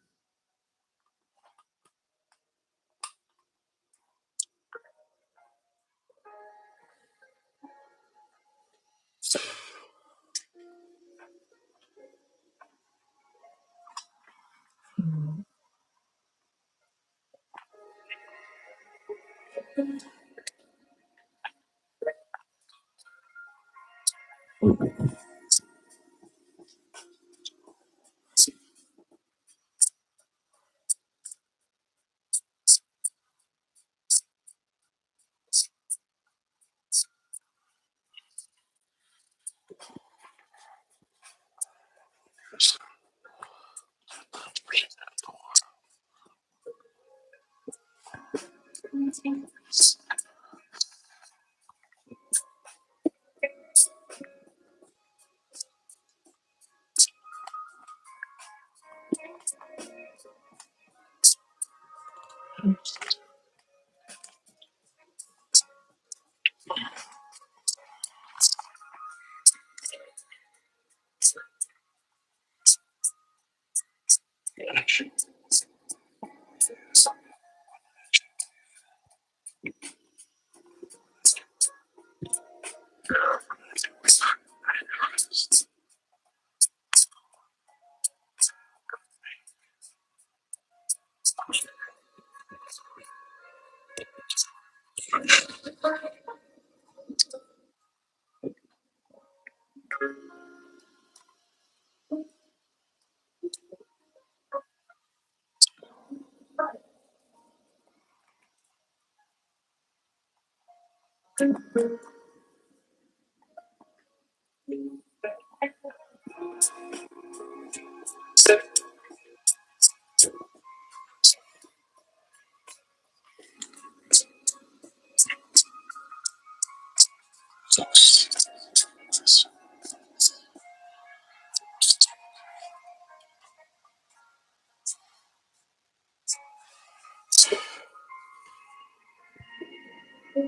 Speaker 1: This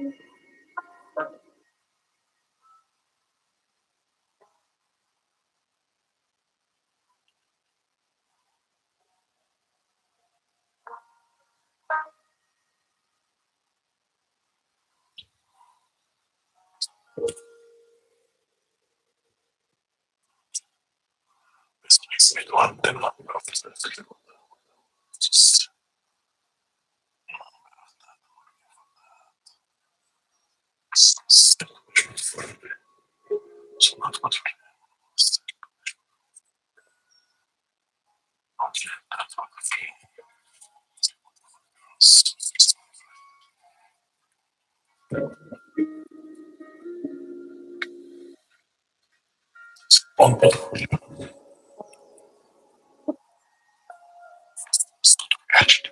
Speaker 1: makes me want them not just so not what on actually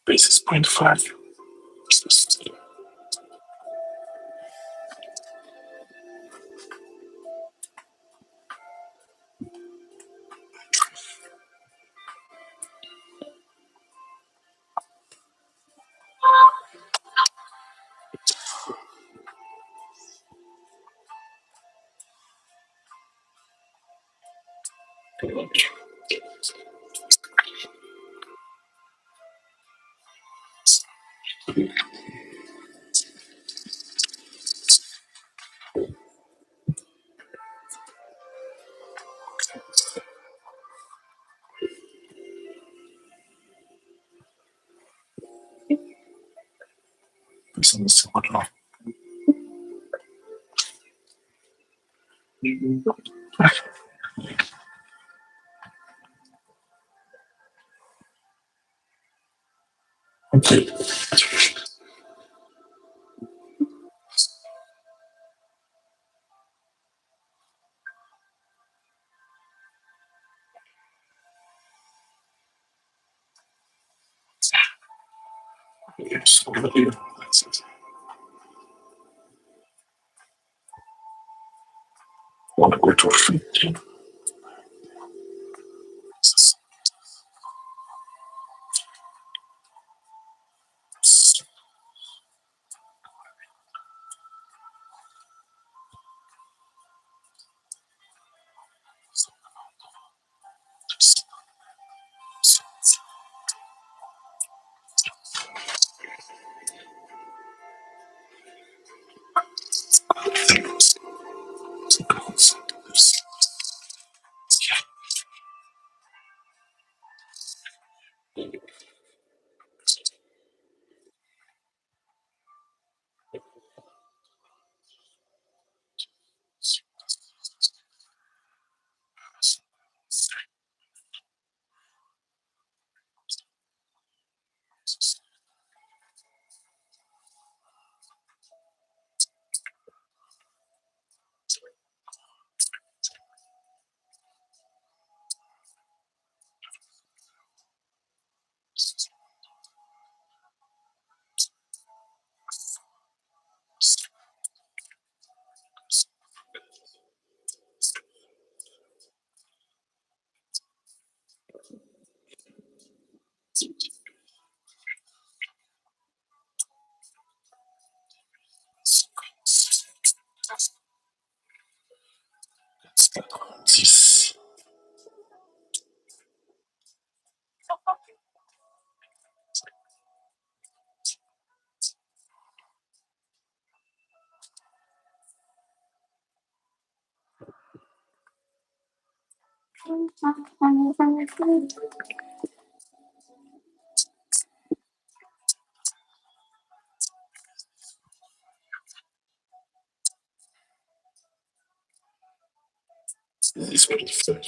Speaker 1: basis point five. This on the second law. Okay. Yes. That's it. Want to go to 15. This is pretty fun.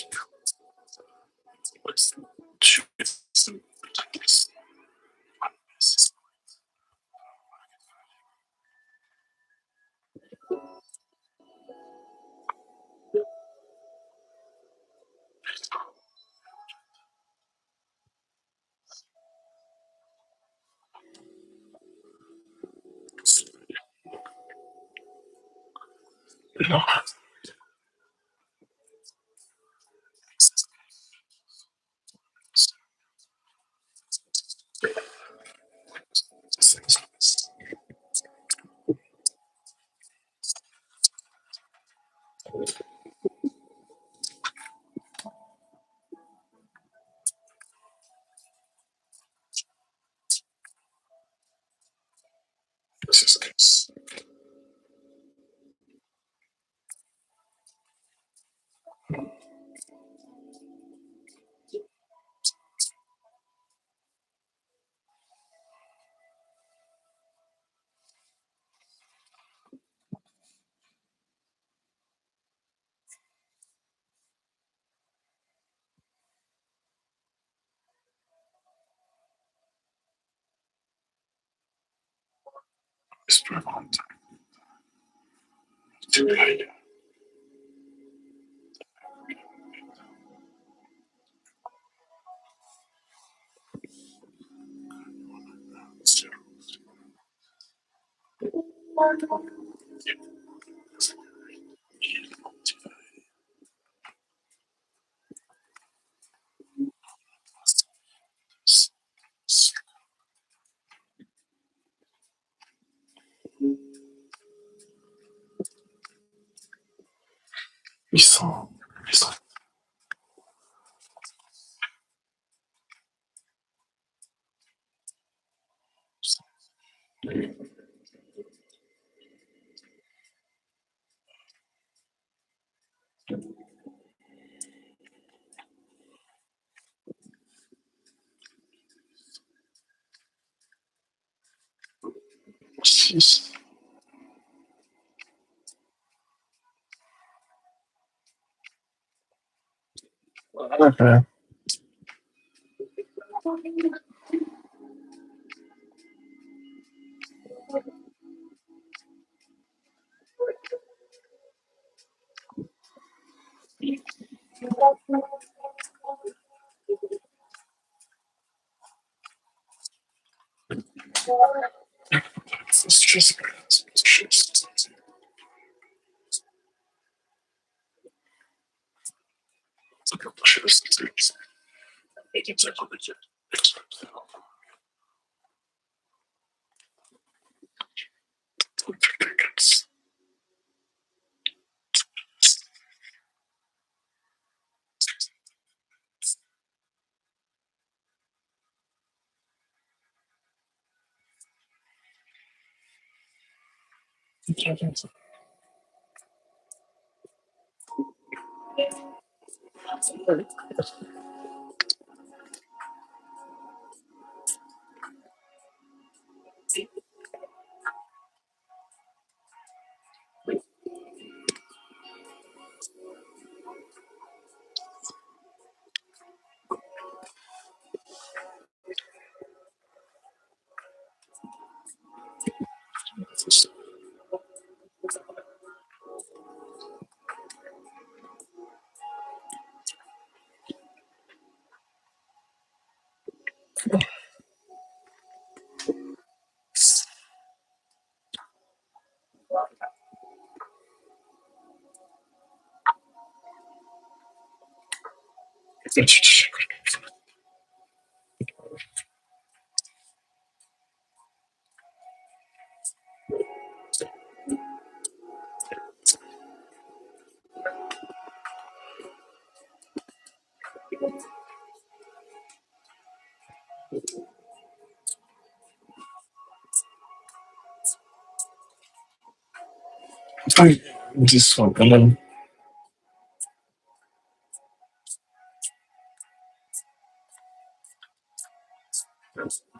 Speaker 1: No, this is good. It's pretty fun. Ils sont, ils sont, six. Okay. It's just, it's just, This one, and then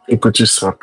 Speaker 1: écoute ça.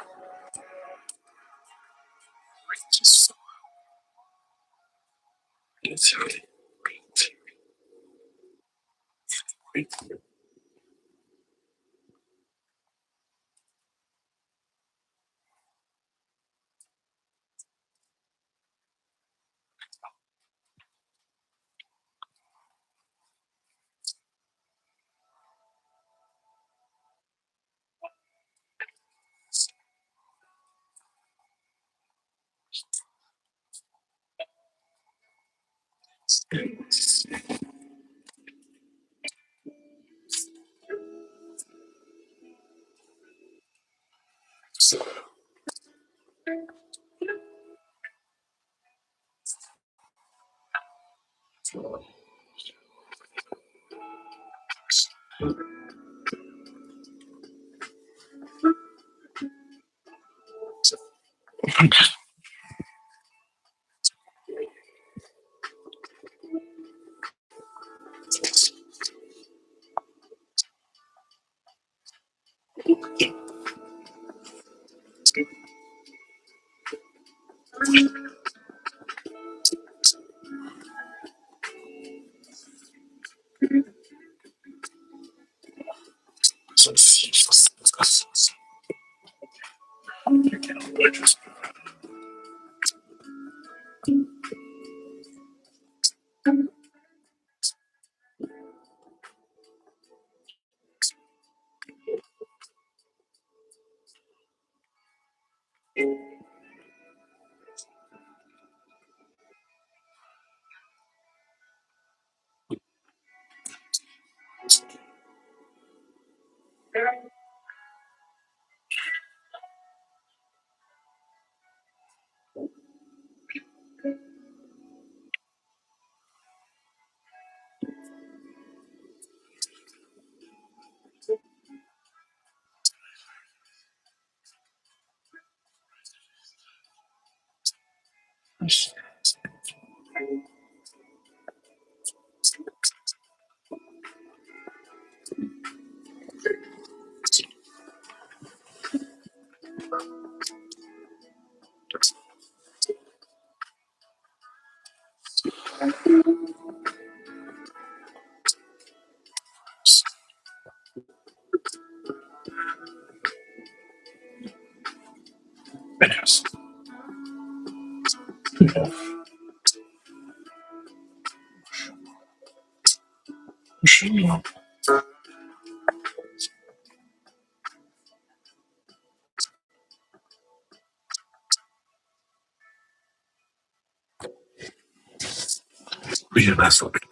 Speaker 1: Oui, bah, ça va être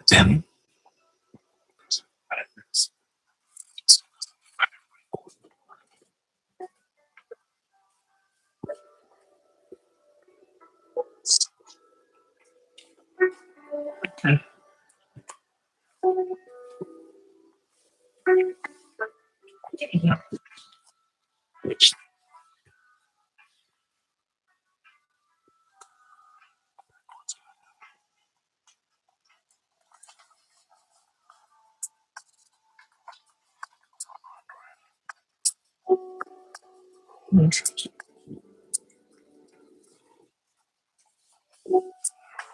Speaker 1: Okay.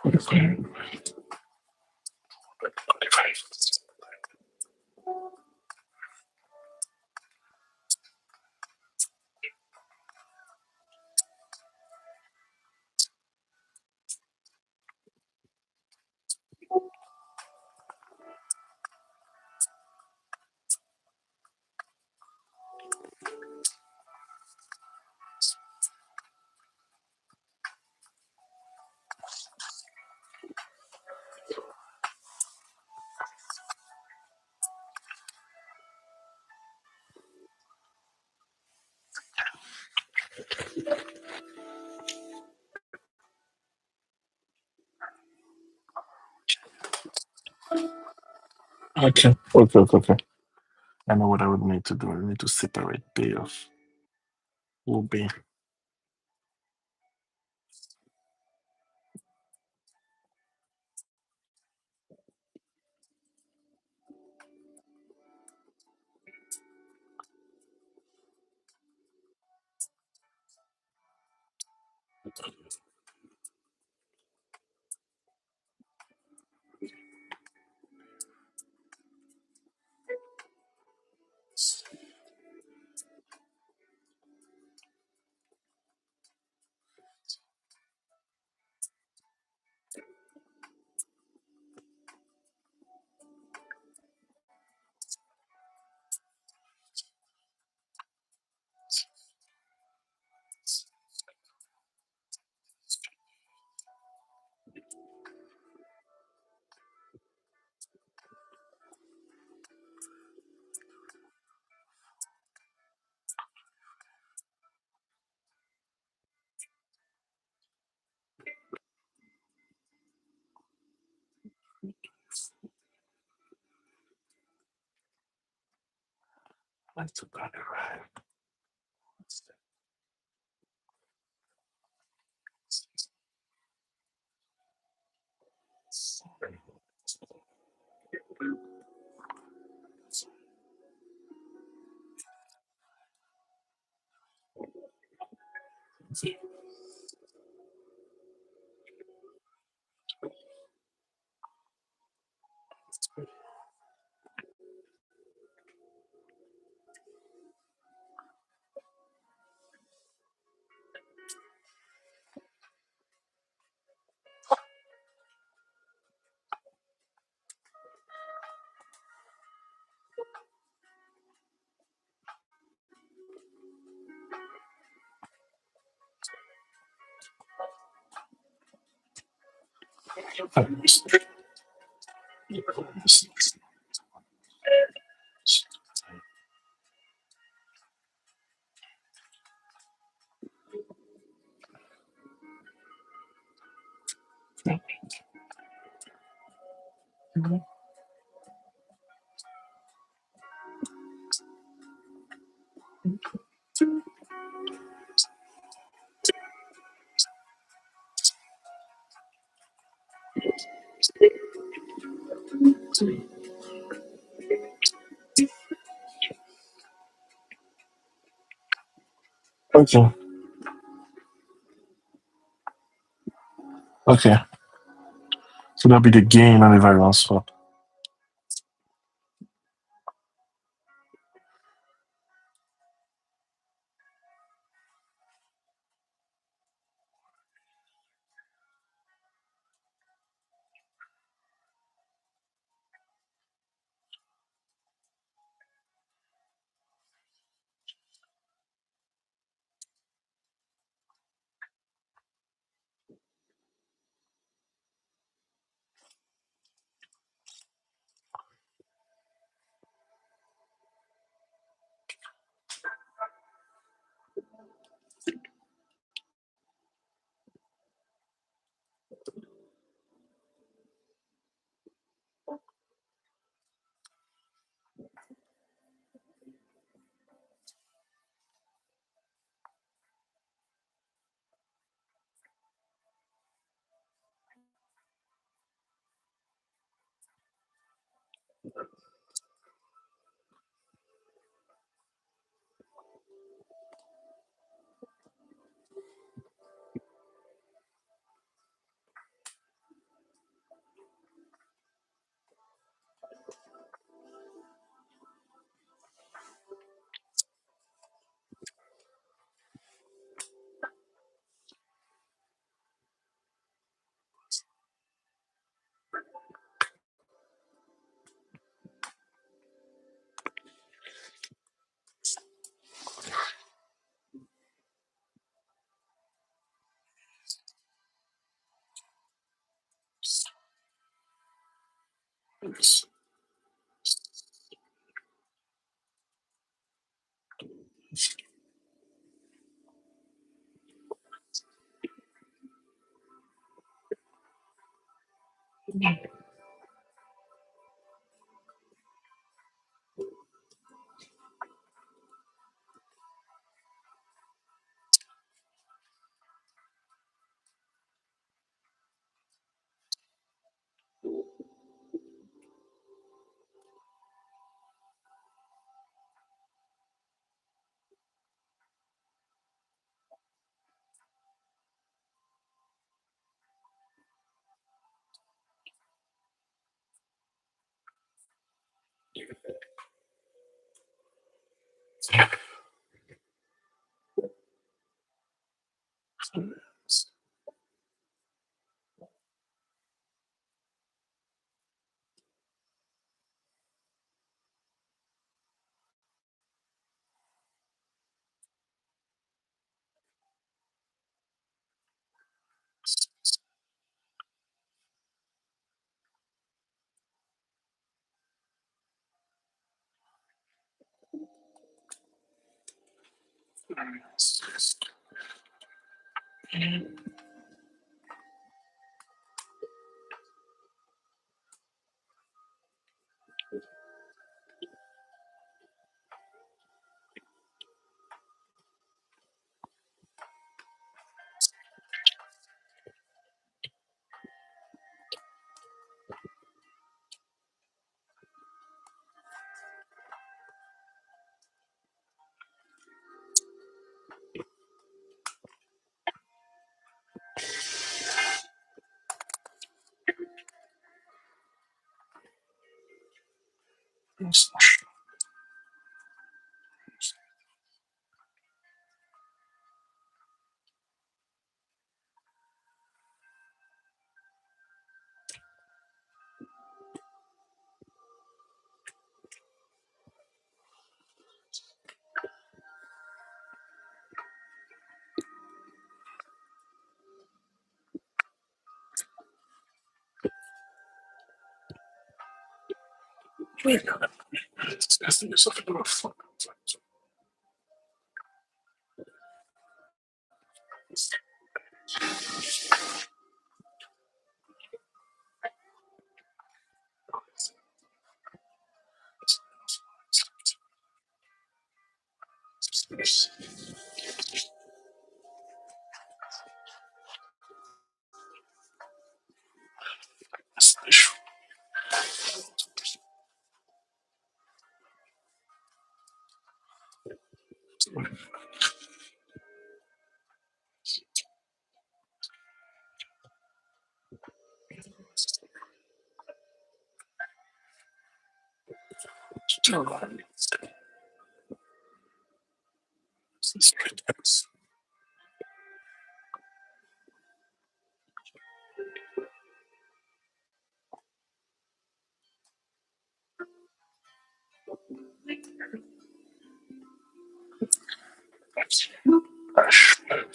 Speaker 1: 45. Okay. Okay. Okay. Okay. I know what I would need to do. I need to separate payoff. Will be like to got it right. Okay. Okay. So that'll be the gain on the variance swap.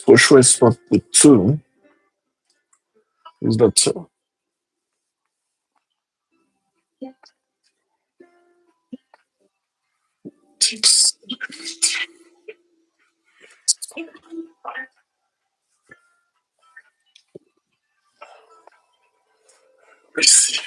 Speaker 1: For sure, it's not the two. It's the two. Tips. Let's see.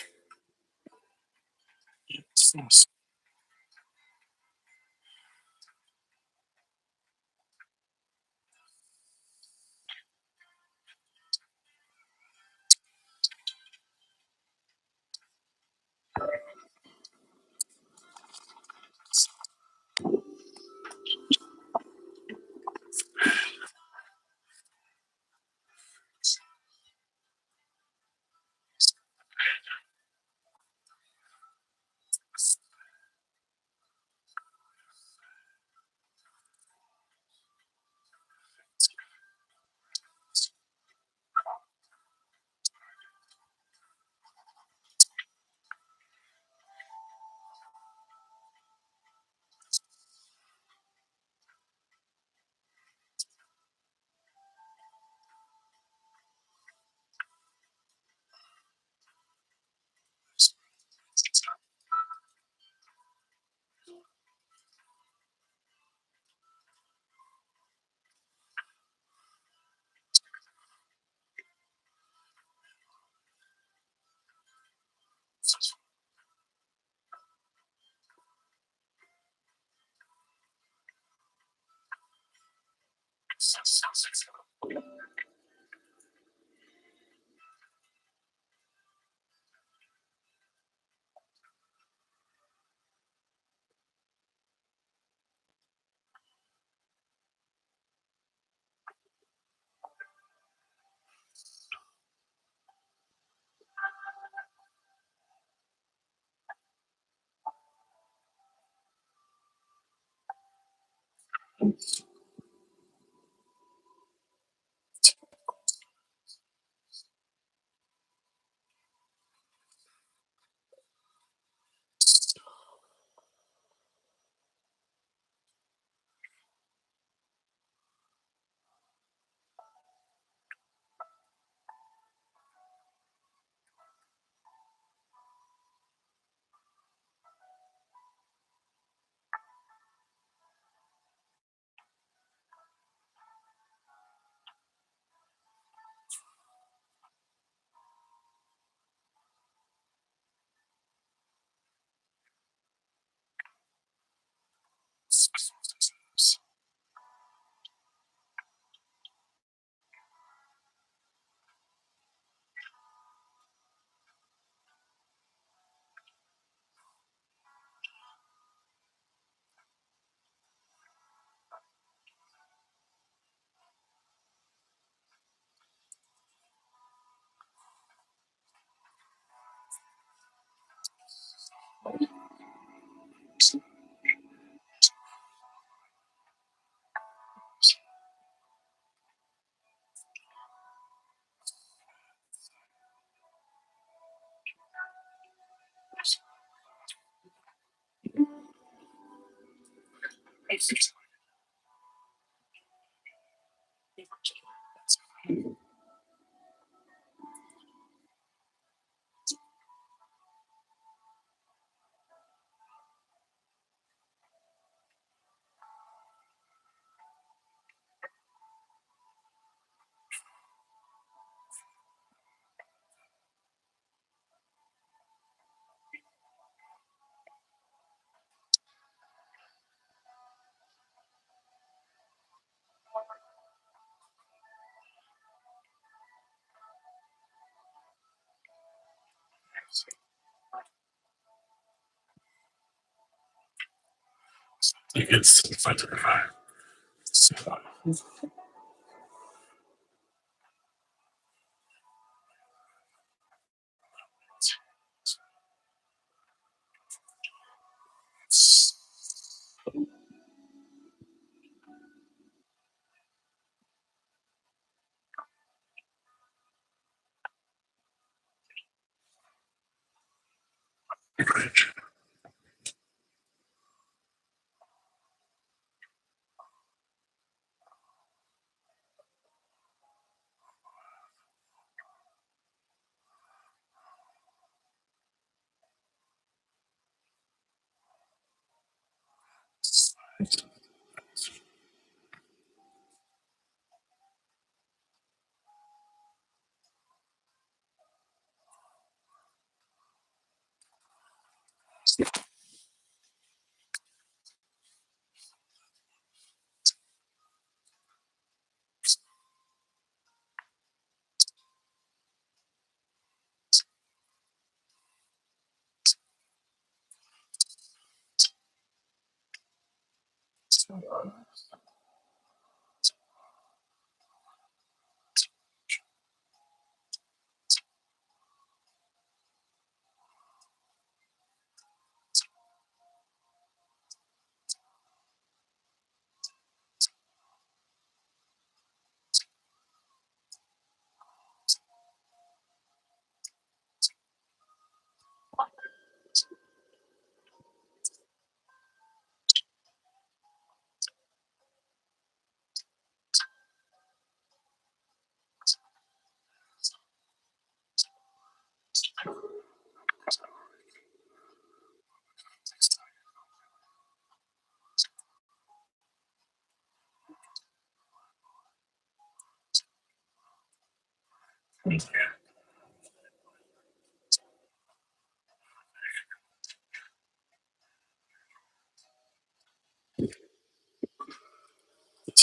Speaker 1: It's 5:35.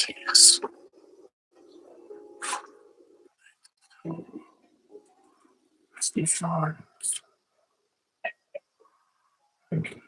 Speaker 1: Yes. Sorry. Okay.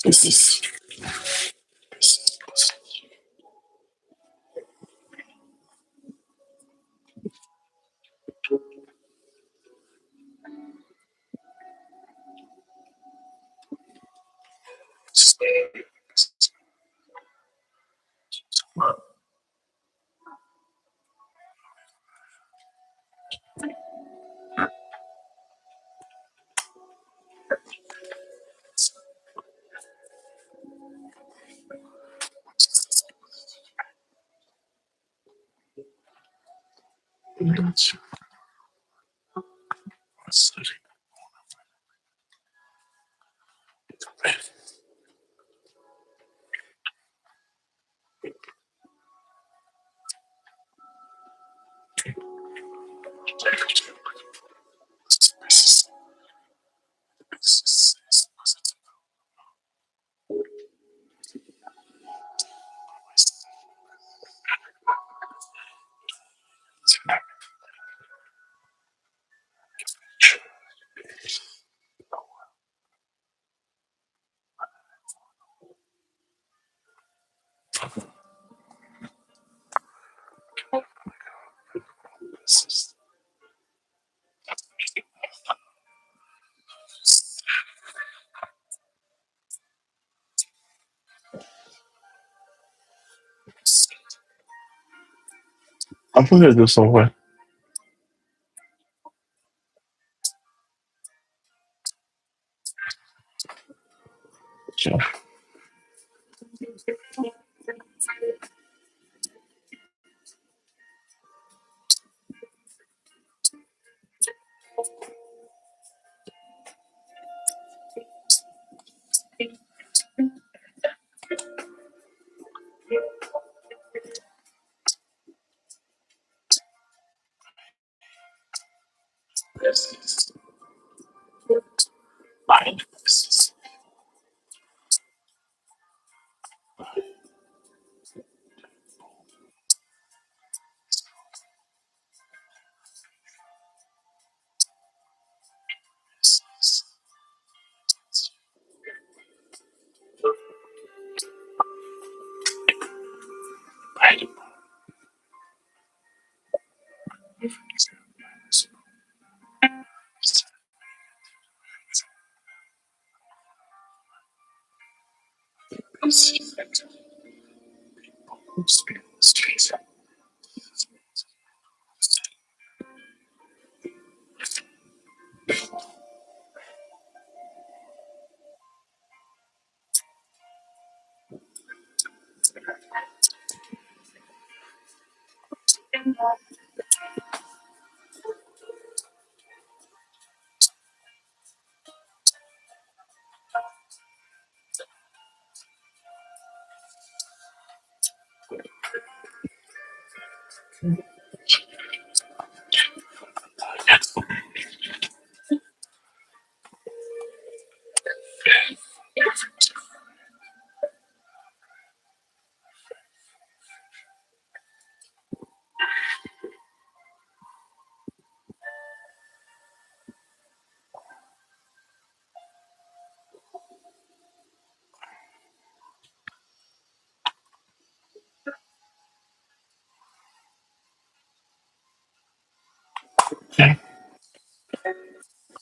Speaker 1: This is I'm gonna do somewhere. Yeah. Fine.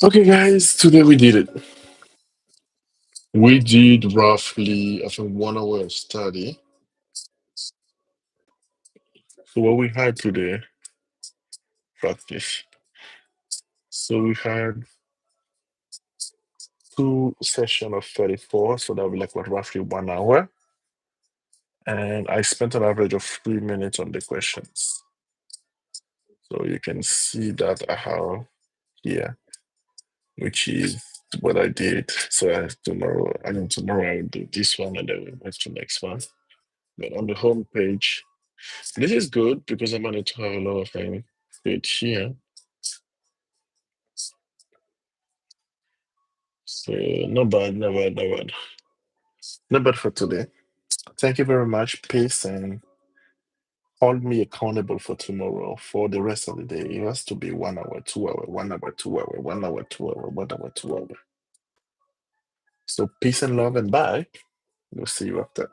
Speaker 1: Okay, guys, today we did it. We did roughly, I think, 1 hour of study. So what we had today, practice. So we had two session of 34, so that would be like what, roughly 1 hour. And I spent an average of 3 minutes on the questions. So you can see that how here, which is what I did. So tomorrow I will do this one and then we'll move to next one. But on the home page, this is good because I'm going to have a lot of things good here. So not bad, not bad, not bad. Not bad for today. Thank you very much. Peace and hold me accountable for tomorrow. For the rest of the day, it has to be 1 hour, 2 hour, 1 hour, 2 hour, 1 hour, 2 hour, 1 hour, 2 hour. So peace and love and bye. We'll see you after.